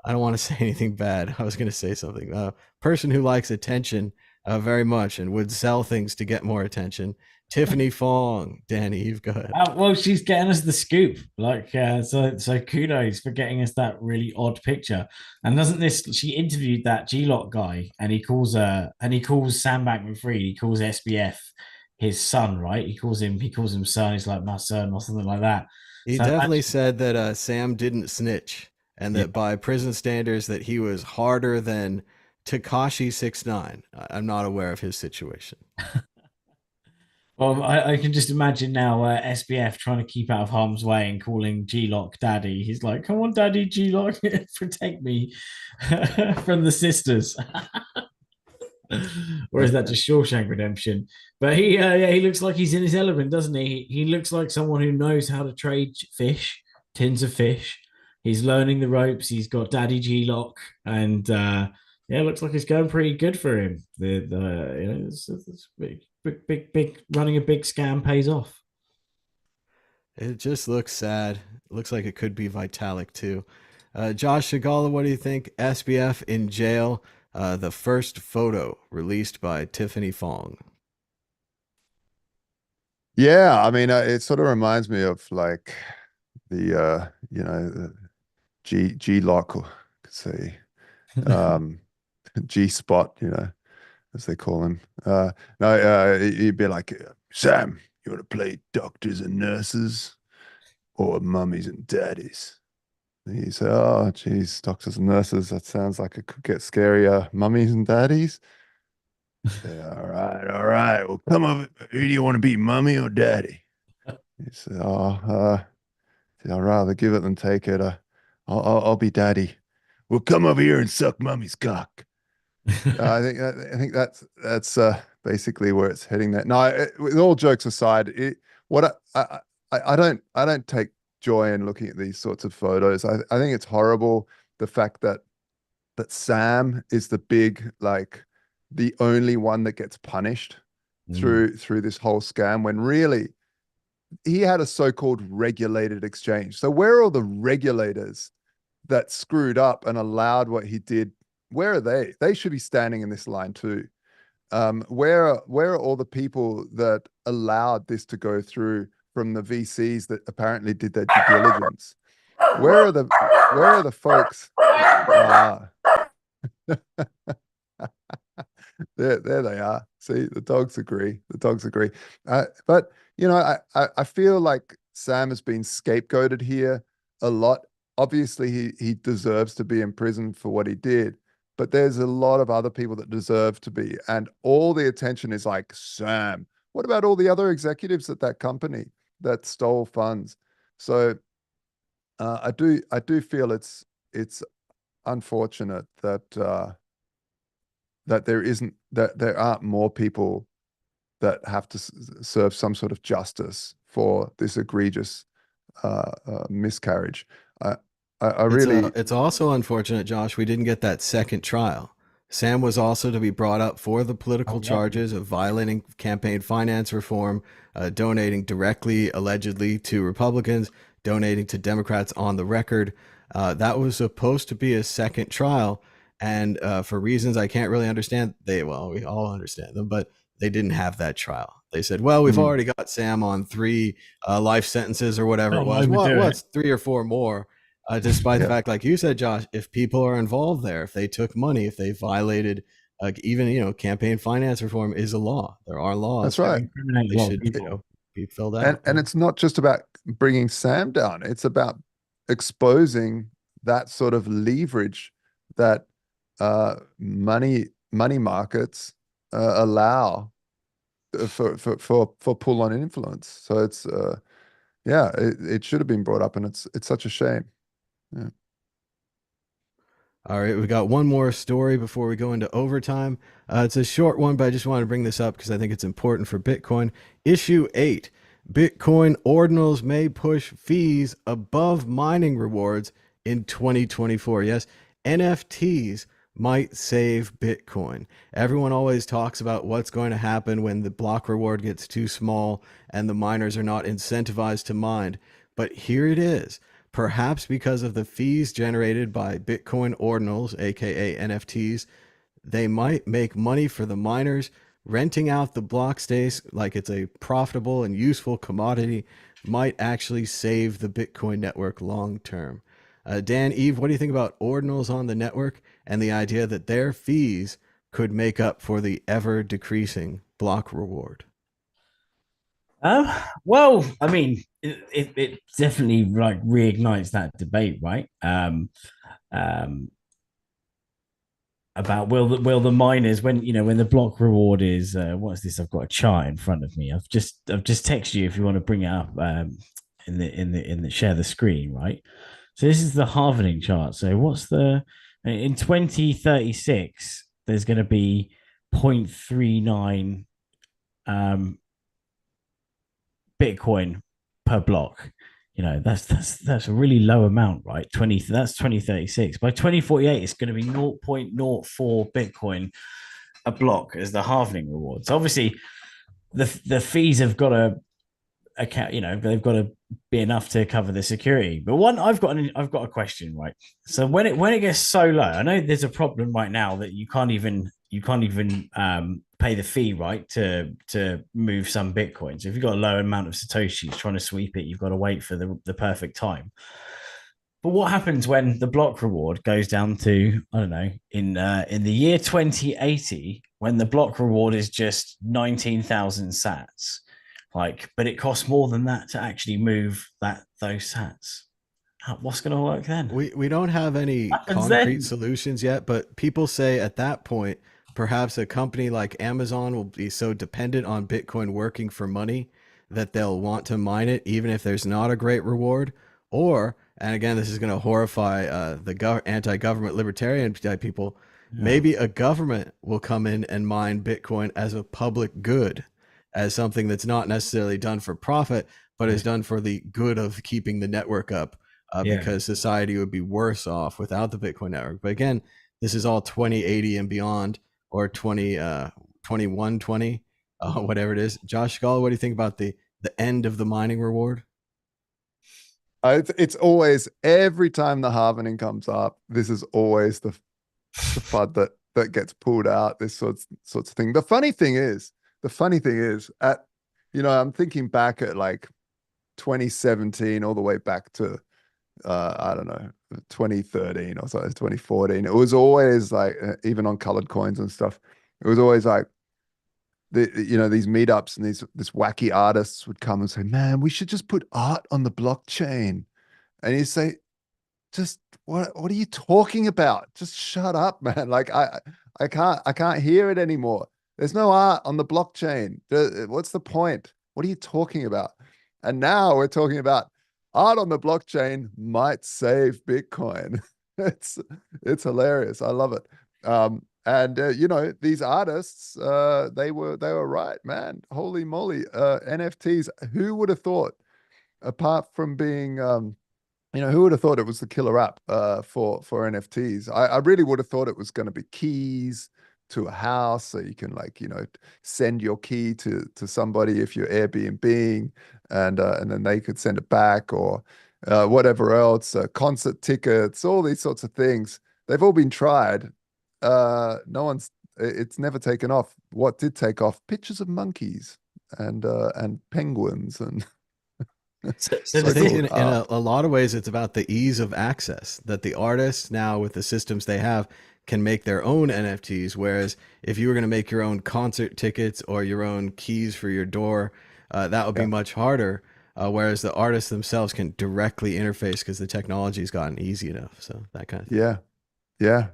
I don't want to say anything bad. I was going to say something. Person who likes attention very much and would sell things to get more attention. Tiffany Fong. Danny, you've got. well, she's getting us the scoop. So kudos for getting us that really odd picture. And doesn't this? She interviewed that G-Lock guy, and he calls Sam Bankman-Fried. He calls SBF his son, right? He calls him son. He's like my son or something like that. He So definitely imagine, said that Sam didn't snitch and yeah. that by prison standards that he was harder than Takashi 69. I'm not aware of his situation. Well, I can just imagine now SBF trying to keep out of harm's way and calling G-Lock daddy. He's like, "Come on, daddy, G-Lock, protect me from the sisters." Or is that just Shawshank Redemption? But he looks like he's in his element, doesn't he? He looks like someone who knows how to trade fish, tins of fish. He's learning the ropes. He's got Daddy G Lock, and it looks like it's going pretty good for him. It's big running a big scam pays off. It just looks sad. It looks like it could be Vitalik too. Josh Shigala, what do you think? SBF in jail. The first photo released by Tiffany Fong. Yeah, I mean, it sort of reminds me of like the G lock, or could say um G spot, as they call him. No, he'd be like, Sam, you want to play doctors and nurses or mummies and daddies? And you say, oh, geez, doctors and nurses, that sounds like it could get scarier. Mummies and daddies? Yeah, all right. Well, come over. Who do you want to be, mummy or daddy? He said, I'd rather give it than take it. I'll be daddy. Well, come over here and suck mummy's cock. I think that's basically where it's heading. That no, with all jokes aside, what I don't take joy in looking at these sorts of photos. I think it's horrible the fact that Sam is the only one that gets punished Mm. through this whole scam when really he had a so-called regulated exchange. So where are all the regulators that screwed up and allowed what he did? Where are they? They should be standing in this line too. Where are all the people that allowed this to go through from the VCs that apparently did their due diligence? Where are the folks? There they are. See, the dogs agree. The dogs agree. But I feel like Sam has been scapegoated here a lot. Obviously, he deserves to be in prison for what he did, but there's a lot of other people that deserve to be, and all the attention is like Sam. What about all the other executives at that company that stole funds? So I do feel it's unfortunate that there aren't more people that have to serve some sort of justice for this egregious miscarriage. I really, it's also unfortunate, Josh, we didn't get that second trial. Sam was also to be brought up for the political Oh, yeah. charges of violating campaign finance reform, donating directly, allegedly, to Republicans, donating to Democrats on the record. That was supposed to be a second trial, and for reasons I can't really understand, we all understand them, but they didn't have that trial. They said, "Well, we've already got Sam on 3 life sentences or whatever it Don't was. overdo What's it. 3 or 4 more?" Despite the yeah, fact, like you said, Josh, if people are involved there, if they took money, if they violated, even campaign finance reform is a law. There are laws. that's They right. incriminate a They lot of should, people. be filled And out. it's not just about bringing Sam down. It's about exposing that sort of leverage that money markets allow for pull on influence. So it's yeah, it should have been brought up, and it's such a shame. Yeah. All right, we got one more story before we go into overtime. It's a short one, but I just wanted to bring this up because I think it's important for Bitcoin. Issue 8: Bitcoin ordinals may push fees above mining rewards in 2024. Yes, NFTs might save Bitcoin. Everyone always talks about what's going to happen when the block reward gets too small and the miners are not incentivized to mine. But here it is. Perhaps because of the fees generated by Bitcoin ordinals, aka NFTs, they might make money for the miners. Renting out the block space like it's a profitable and useful commodity might actually save the Bitcoin network long term. Dan, Eve, what do you think about ordinals on the network and the idea that their fees could make up for the ever decreasing block reward? Well, I mean, it definitely like reignites that debate, right? Um, about will the miners, when the block reward is what's this? I've got a chart in front of me. I've just texted you if you want to bring it up in the share the screen, right? So this is the halvening chart. So what's the in 2036 there's going to be 0.39 Bitcoin per block. That's a really low amount, right? 2036. By 2048, it's going to be 0.04 Bitcoin a block as the halvening reward. So obviously, the fees have got to account. They've got to be enough to cover the security. But I've got a question, right? So when it gets so low, I know there's a problem right now that you can't even pay the fee, right, to move some Bitcoin. So if you've got a low amount of Satoshis trying to sweep it, you've got to wait for the perfect time. But what happens when the block reward goes down to, I don't know, in the year 2080, when the block reward is just 19,000 sats, but it costs more than that to actually move those sats. What's going to work then? We don't have any What happens concrete then? solutions yet, but people say at that point, perhaps a company like Amazon will be so dependent on Bitcoin working for money that they'll want to mine it, even if there's not a great reward. Or, and again, this is going to horrify the anti-government libertarian type people. Yeah, Maybe a government will come in and mine Bitcoin as a public good, as something that's not necessarily done for profit, but is done for the good of keeping the network up, yeah, because society would be worse off without the Bitcoin network. But again, this is all 2080 and beyond, or 2120, whatever it is. Josh Skull, what do you think about the end of the mining reward? It's always, every time the halvening comes up, this is always the FUD that gets pulled out. This sorts of thing. The funny thing is, I'm thinking back at like 2017 all the way back to I don't know, 2013 or so, 2014. It was always like, even on colored coins and stuff, it was always like these meetups and this wacky artists would come and say, "Man, we should just put art on the blockchain." And you say, "Just what are you talking about? Just shut up, man. Like I can't hear it anymore. There's no art on the blockchain. What's the point? What are you talking about?" And now we're talking about art on the blockchain might save Bitcoin. It's hilarious. I love it. And these artists, they were right, man. Holy moly, NFTs. Who would have thought? Apart from being, who would have thought it was the killer app for NFTs? I really would have thought it was going to be keys to a house, so you can send your key to somebody if you're Airbnb, and then they could send it back, or whatever else, concert tickets, all these sorts of things. They've all been tried. It's never taken off. What did take off? Pictures of monkeys and penguins and So I think in art. a lot of ways, it's about the ease of access that the artists now, with the systems they have, can make their own NFTs. Whereas if you were going to make your own concert tickets or your own keys for your door, that would be much harder. Whereas the artists themselves can directly interface because the technology's gotten easy enough. So that kind of thing. Yeah.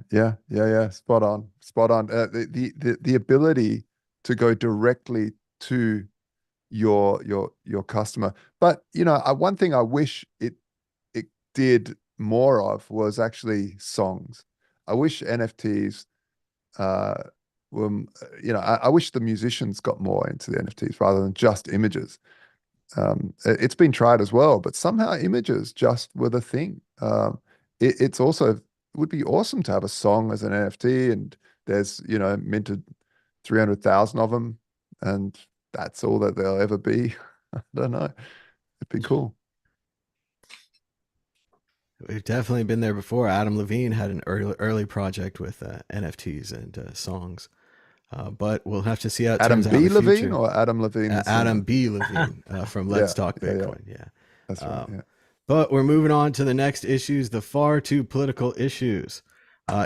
Spot on. The ability to go directly to your customer. But one thing I wish it did more of was actually songs. I wish NFTs I wish the musicians got more into the NFTs rather than just images. It's been tried as well, but somehow images just were the thing. It's also, it would be awesome to have a song as an NFT, and there's minted 300,000 of them, and that's all that they'll ever be. I don't know. It'd be cool. We've definitely been there before. Adam Levine had an early project with NFTs and songs. But we'll have to see how it Adam turns out in B. the Levine future. or Adam Levine? Adam B. Levine from Let's Talk Yeah. Bitcoin. Yeah. That's right. Yeah. But we're moving on to the next issues, the far too political issues.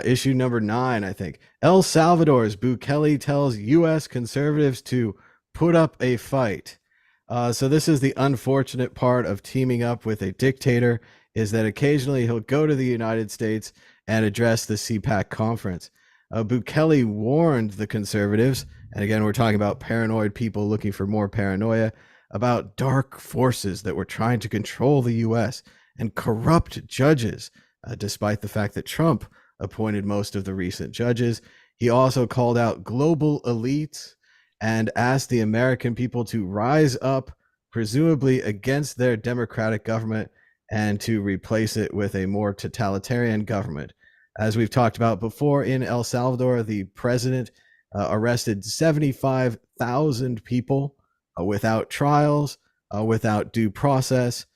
Issue number 9, I think. El Salvador's Bukele tells U.S. conservatives to put up a fight. So this is the unfortunate part of teaming up with a dictator, is that occasionally he'll go to the United States and address the CPAC conference. Bukele warned the conservatives, and again, we're talking about paranoid people looking for more paranoia, about dark forces that were trying to control the U.S. and corrupt judges, despite the fact that Trump appointed most of the recent judges. He also called out global elites and asked the American people to rise up, presumably against their democratic government, and to replace it with a more totalitarian government. As we've talked about before, in El Salvador, the president arrested 75,000 people without trials, without due process,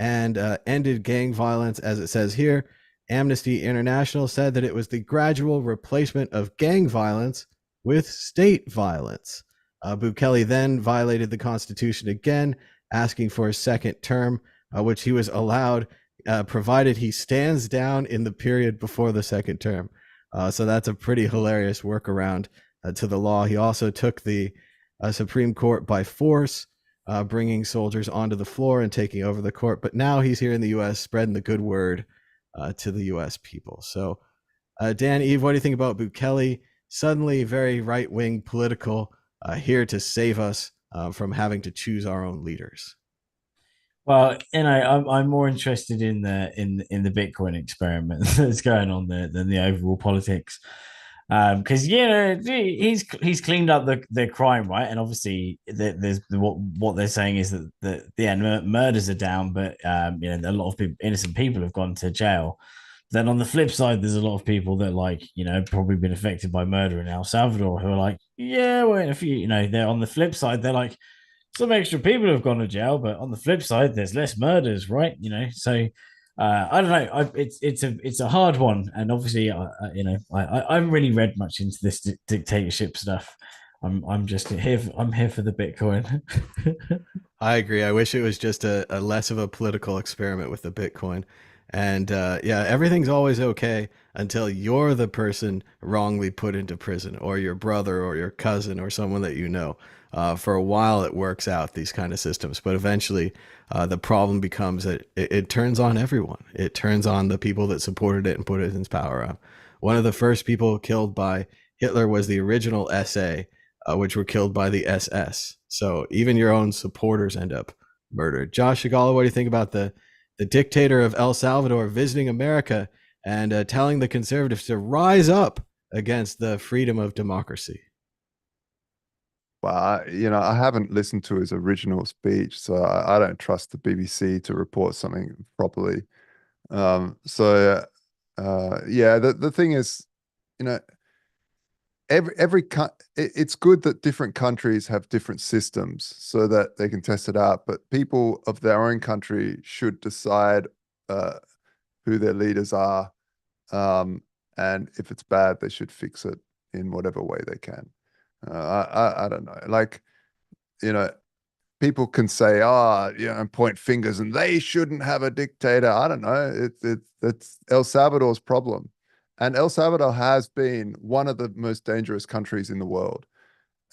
and ended gang violence. As it says here, Amnesty International said that it was the gradual replacement of gang violence with state violence. Bukele then violated the Constitution again, asking for a second term, which he was allowed, provided he stands down in the period before the second term. So that's a pretty hilarious workaround to the law. He also took the Supreme Court by force, bringing soldiers onto the floor and taking over the court. But now he's here in the U.S., spreading the good word to the U.S. people. So, Dan, Eve, what do you think about Bukele? Suddenly very right-wing political, here to save us from having to choose our own leaders. Well, I'm more interested in the Bitcoin experiment that's going on there than the overall politics, because he's cleaned up the crime, right? And obviously there's what they're saying is that murders are down, but a lot of innocent people have gone to jail. Then on the flip side, there's a lot of people that probably been affected by murder in El Salvador who are like, yeah, well, if they're on the flip side, they're like, some extra people have gone to jail, but on the flip side, there's less murders, right? So I don't know. It's a hard one, and obviously, I haven't really read much into this dictatorship stuff. I'm just here. I'm here for the Bitcoin. I agree. I wish it was just a less of a political experiment with the Bitcoin. And everything's always okay until you're the person wrongly put into prison, or your brother or your cousin or someone that you know. For a while, it works out, these kind of systems. But eventually, the problem becomes that it turns on everyone. It turns on the people that supported it and put it in power. One of the first people killed by Hitler was the original SA, which were killed by the SS. So even your own supporters end up murdered. Josh Shigala, what do you think about the dictator of El Salvador visiting America and telling the conservatives to rise up against the freedom of democracy? Well, I haven't listened to his original speech, so I don't trust the BBC to report something properly. Yeah, the thing is, you know, it's good that different countries have different systems so that they can test it out, but people of their own country should decide who their leaders are, and if it's bad, they should fix it in whatever way they can. I don't know. Like, you know, people can say, oh, and point fingers, and they shouldn't have a dictator. I don't know. It's El Salvador's problem. And El Salvador has been one of the most dangerous countries in the world.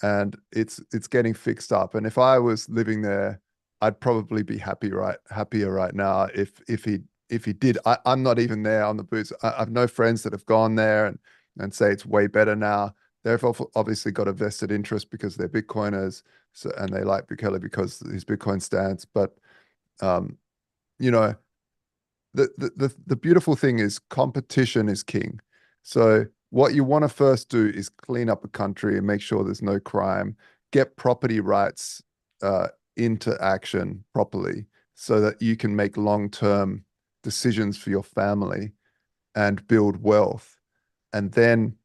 And it's getting fixed up. And if I was living there, I'd probably be happier right now if he did. I'm not even there on the boots. I've no friends that have gone there and say it's way better now. They've obviously got a vested interest because they're Bitcoiners, and they like Bukele because his Bitcoin stance. But you know, the beautiful thing is competition is king. So what you want to first do is clean up a country and make sure there's no crime, get property rights into action properly so that you can make long-term decisions for your family and build wealth. And then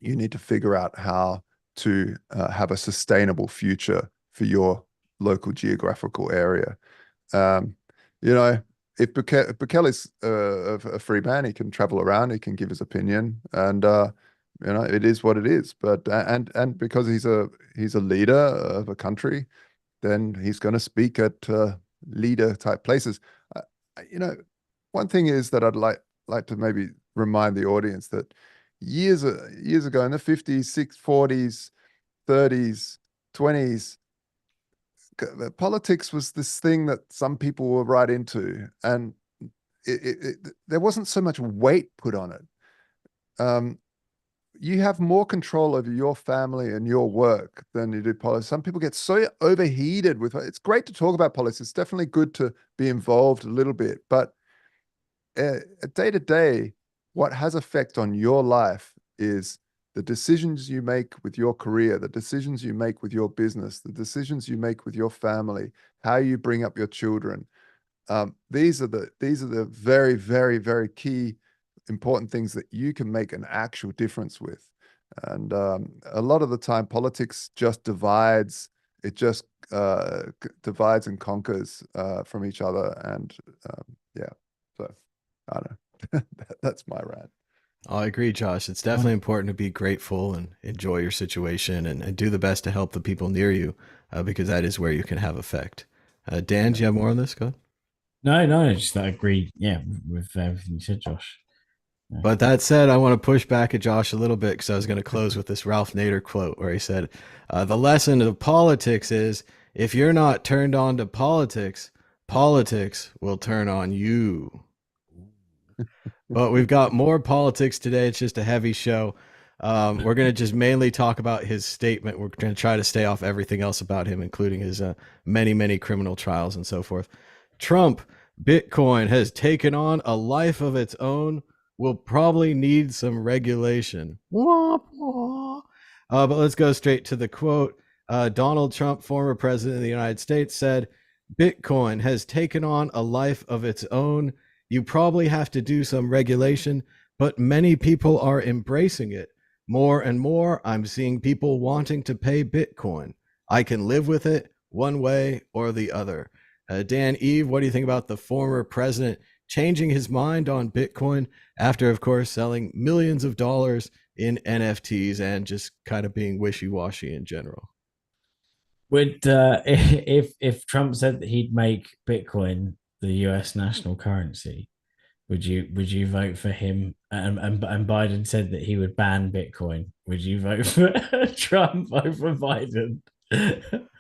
you need to figure out how to have a sustainable future for your local geographical area. If Bukele's a free man, he can travel around, he can give his opinion, and it is what it is. But and because he's a leader of a country, then he's going to speak at leader type places. One thing is that I'd like to maybe remind the audience that years ago in the 50s, 40s, 30s, 20s, politics was this thing that some people were right into, and there wasn't so much weight put on it. You have more control over your family and your work than you do politics. Some people get so overheated with it. It's great to talk about politics. It's definitely good to be involved a little bit, but day to day, what has effect on your life is the decisions you make with your career, the decisions you make with your business, the decisions you make with your family, how you bring up your children. These are the very, very, very key important things that you can make an actual difference with. And a lot of the time, politics just divides. It just divides and conquers from each other. And yeah, so I don't know. That's my rant. I agree, Josh. It's definitely important to be grateful and enjoy your situation and do the best to help the people near you because that is where you can have effect. Dan, do you have more on this? Go ahead. No, just I agree. Yeah, with everything you said, Josh. But that said, I want to push back at Josh a little bit because I was going to close with this Ralph Nader quote where he said, the lesson of politics is if you're not turned on to politics, politics will turn on you. But we've got more politics today. It's just a heavy show. We're going to just mainly talk about his statement. We're going to try to stay off everything else about him, including his many, many criminal trials and so forth. Trump, Bitcoin has taken on a life of its own. Will probably need some regulation. But let's go straight to the quote. Donald Trump, former president of the United States, said, Bitcoin has taken on a life of its own. You probably have to do some regulation, but many people are embracing it. More and more, I'm seeing people wanting to pay Bitcoin. I can live with it one way or the other. Dan, Eve, what do you think about the former president changing his mind on Bitcoin after, of course, selling millions of dollars in NFTs and just kind of being wishy-washy in general? Would if Trump said that he'd make Bitcoin the U.S. national currency, would you vote for him? And Biden said that he would ban Bitcoin. Would you vote for Trump over Biden?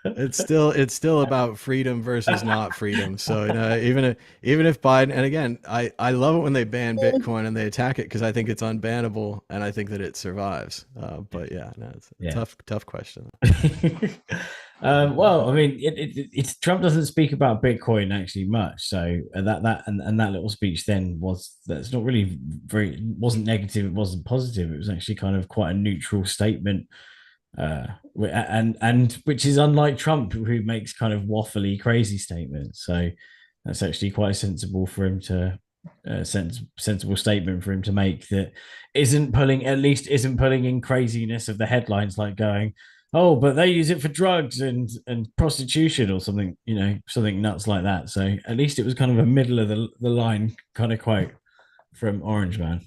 It's still about freedom versus not freedom. So even if Biden, and again, I love it when they ban Bitcoin and they attack it because I think it's unbannable and I think that it survives. But yeah, no, it's a tough question. Well, I mean, it's Trump doesn't speak about Bitcoin actually much, so that little speech then that's not really very, it wasn't negative, it wasn't positive, it was actually kind of quite a neutral statement, and which is unlike Trump, who makes kind of waffly, crazy statements. So that's actually quite sensible for him to sensible statement for him to make that isn't pulling in craziness of the headlines, like going, oh, but they use it for drugs and prostitution or something, something nuts like that. So at least it was kind of a middle of the line kind of quote from Orange Man.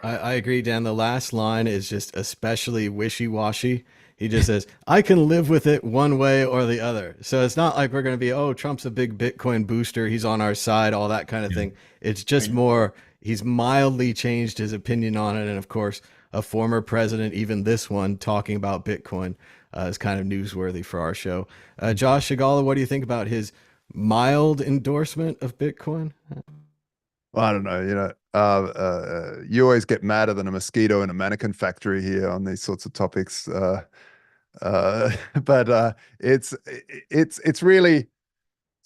I agree, Dan. The last line is just especially wishy washy. He just says, I can live with it one way or the other. So it's not like we're going to be, oh, Trump's a big Bitcoin booster. He's on our side, all that kind of Yeah. thing. It's just more, he's mildly changed his opinion on it. And of course, a former president, even this one, talking about Bitcoin is kind of newsworthy for our show. Josh Shigala, what do you think about his mild endorsement of Bitcoin? Well, I don't know. You always get madder than a mosquito in a mannequin factory here on these sorts of topics. But it's really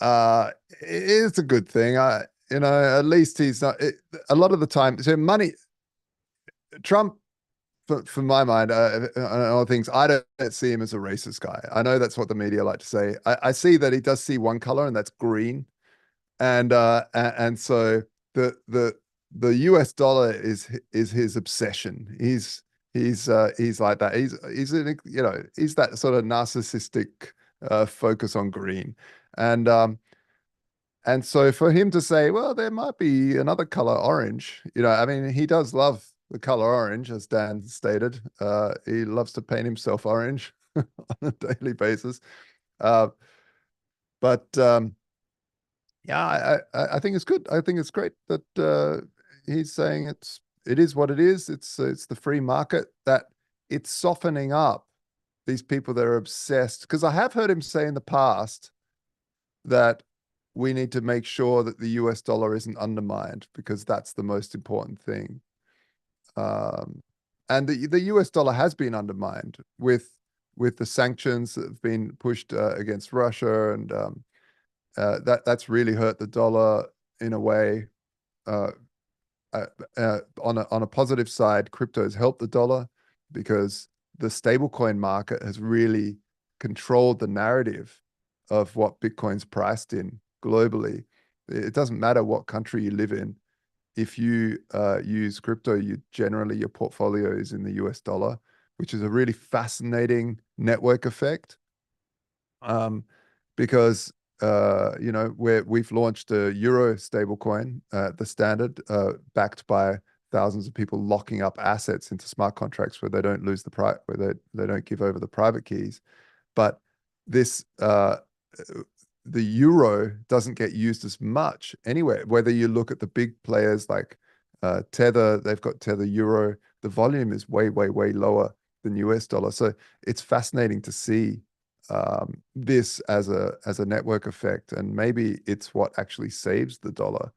it's a good thing. At least he's not. A lot of the time, so money. Trump, for my mind, on all things, I don't see him as a racist guy. I know that's what the media like to say. I see that he does see one color, and that's green, and so the US dollar is his obsession. He's like that. He's that sort of narcissistic focus on green, and so for him to say, well, there might be another color, orange. I mean, he does love the color orange, as Dan stated. He loves to paint himself orange on a daily basis. But yeah, I think it's good. I think it's great that he's saying it is what it is. It's the free market, that it's softening up these people that are obsessed. Because I have heard him say in the past that we need to make sure that the US dollar isn't undermined, because that's the most important thing. And the US dollar has been undermined with the sanctions that have been pushed against Russia, and that's really hurt the dollar in a way. On a positive side, crypto has helped the dollar because the stablecoin market has really controlled the narrative of what Bitcoin's priced in globally. It doesn't matter what country you live in. If you use crypto, your portfolio is in the US dollar, which is a really fascinating network effect. Because we've launched a euro stablecoin, the standard, backed by thousands of people locking up assets into smart contracts where they don't lose where they don't give over the private keys. But this the euro doesn't get used as much anywhere. Whether you look at the big players like Tether, they've got Tether Euro, the volume is way, way, way lower than US dollar. So it's fascinating to see this as a network effect, and maybe it's what actually saves the dollar,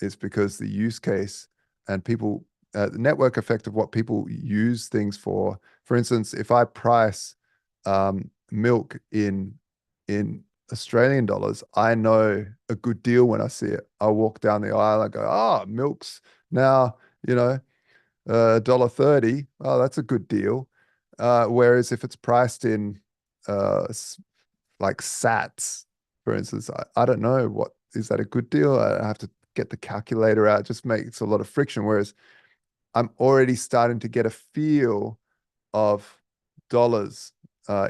is because the use case and people, the network effect of what people use things for. For instance, if I price milk in Australian dollars, I know a good deal when I see it. I walk down the aisle and go, "Oh, milk's now $1.30. Oh, that's a good deal." Whereas if it's priced in like sats, for instance, I don't know, is that a good deal? I have to get the calculator out. It just makes a lot of friction. Whereas I'm already starting to get a feel of dollars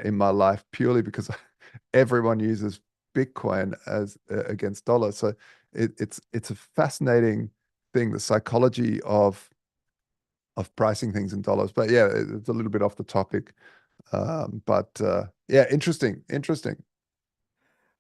in my life, purely because everyone uses Bitcoin as against dollars. So it's a fascinating thing, the psychology of pricing things in dollars. But yeah, it's a little bit off the topic. But yeah, interesting.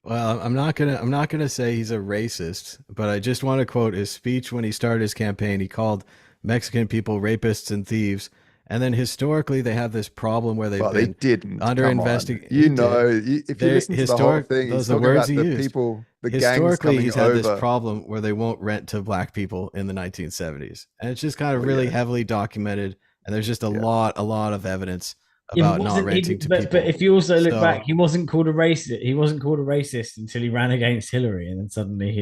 Well, I'm not gonna say he's a racist, but I just want to quote his speech when he started his campaign. He called Mexican people rapists and thieves, and then historically they have this problem where they've Well, they been didn't. under Come on. investing. He did. If you They listen to the whole thing, those he's are the talking words about he the used. people, the gangs Historically, coming he's had this over. problem where they won't rent to black people in the 1970s, and it's just kind of Well, really yeah. heavily documented. And there's just a Yeah. lot of evidence about not renting to people. But if you also look So- back, he wasn't called a racist. He wasn't called a racist until he ran against Hillary, and then suddenly he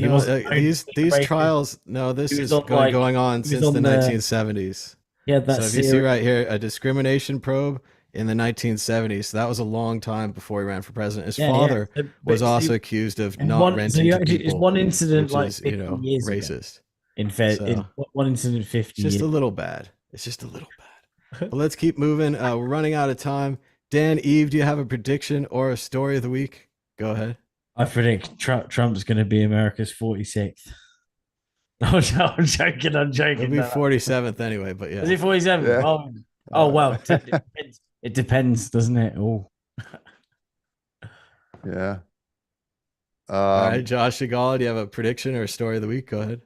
wasn't these racist. trials. No, this He was is on, like, going on he was since on the the 1970s. yeah that So if you see series. right here, a discrimination probe in the 1970s. So that was a long time before he ran for president. His father So, was but also see, accused of and not one so renting you to actually it's people, one incident which like is 50 years ago. racist. In So one incident 50 it's just years. a little bad. It's just a little bad. But let's keep moving. We're running out of time. Dan, Eve, do you have a prediction or a story of the week? Go ahead. I predict Trump's going to be America's 46th. I'm joking. I'm joking. It'll be 47th anyway, but yeah. Is it 47? Yeah. Oh well. It depends. It depends, doesn't it? Oh. Yeah. All right, Josh Segala, do you have a prediction or a story of the week? Go ahead.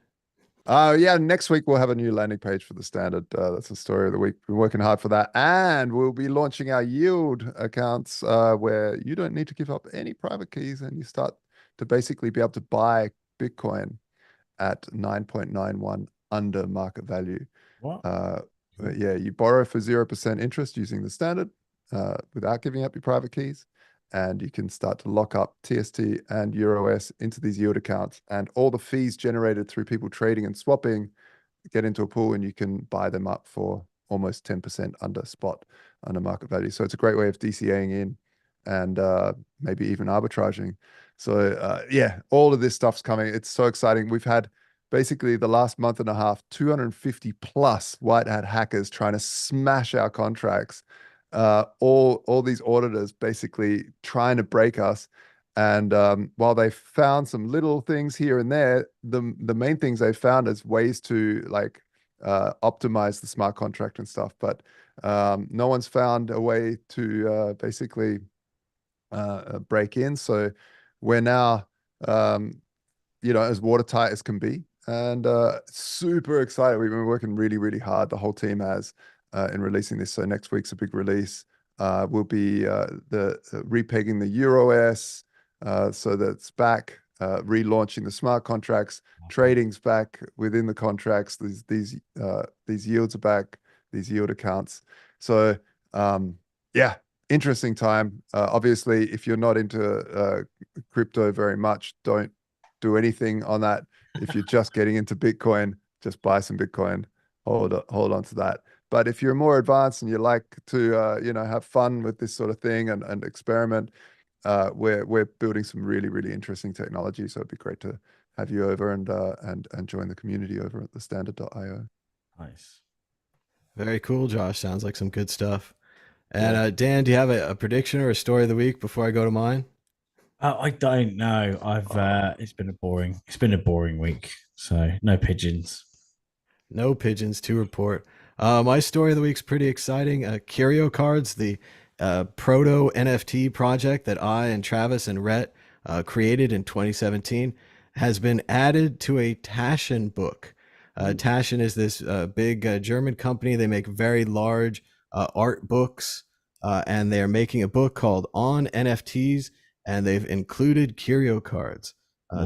Yeah, next week we'll have a new landing page for the Standard. That's the story of the week. We're working hard for that. And we'll be launching our yield accounts where you don't need to give up any private keys and you start to basically be able to buy Bitcoin at 9.91 under market value. What? Yeah, you borrow for 0% interest using the Standard without giving up your private keys. And you can start to lock up TST and EUROS into these yield accounts, and all the fees generated through people trading and swapping get into a pool, and you can buy them up for almost 10% under spot, under market value. So it's a great way of DCAing in and maybe even arbitraging. So yeah, all of this stuff's coming. It's so exciting. We've had basically the last month and a half, 250 plus white hat hackers trying to smash our contracts. All these auditors basically trying to break us. And while they found some little things here and there, the main things they found is ways to like optimize the smart contract and stuff. But no one's found a way to basically break in. So we're now, as watertight as can be. And super excited. We've been working really, really hard. The whole team has in releasing this. So next week's a big release. Will be the repegging the EUROS, so that's back. Relaunching the smart contracts, trading's back within the contracts. These yields are back. These yield accounts. So yeah, interesting time. Obviously, if you're not into crypto very much, don't do anything on that. If you're just getting into Bitcoin, just buy some Bitcoin. Hold on to that. But if you're more advanced and you like to, have fun with this sort of thing and experiment, we're building some really, really interesting technology. So it'd be great to have you over and join the community over at thestandard.io. Nice. Very cool, Josh. Sounds like some good stuff. And Dan, do you have a prediction or a story of the week before I go to mine? I don't know. It's been a boring week. So no pigeons. No pigeons to report. My story of the week's pretty exciting. Curio Cards, the proto NFT project that I and Travis and Rhett created in 2017, has been added to a Taschen book. Taschen is this big German company. They make very large art books, and they're making a book called On NFTs, and they've included Curio Cards.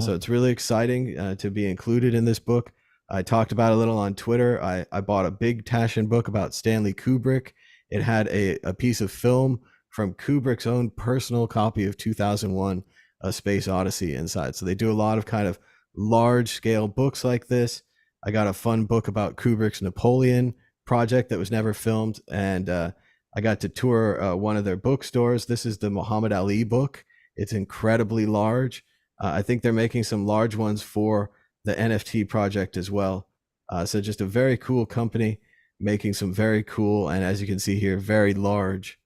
So it's really exciting to be included in this book. I talked about it a little on Twitter. I bought a big Taschen book about Stanley Kubrick. It had a piece of film from Kubrick's own personal copy of 2001, A Space Odyssey inside. So they do a lot of kind of large scale books like this. I got a fun book about Kubrick's Napoleon project that was never filmed. And I got to tour one of their bookstores. This is the Muhammad Ali book. It's incredibly large. I think they're making some large ones for the NFT project as well. So just a very cool company making some very cool, and as you can see here, very large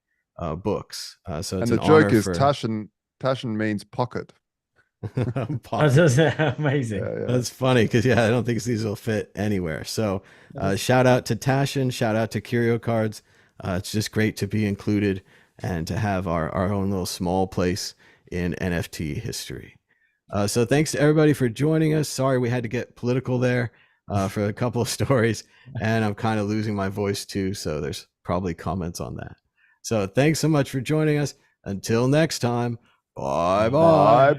books. So it's and the joke is Taschen means pocket. That's amazing. Yeah. That's funny because I don't think these will fit anywhere. So shout out to Taschen, shout out to Curio Cards. It's just great to be included and to have our own little small place in NFT history. So thanks to everybody for joining us. Sorry we had to get political there for a couple of stories, and I'm kind of losing my voice too, so there's probably comments on that. So thanks so much for joining us. Until next time, bye.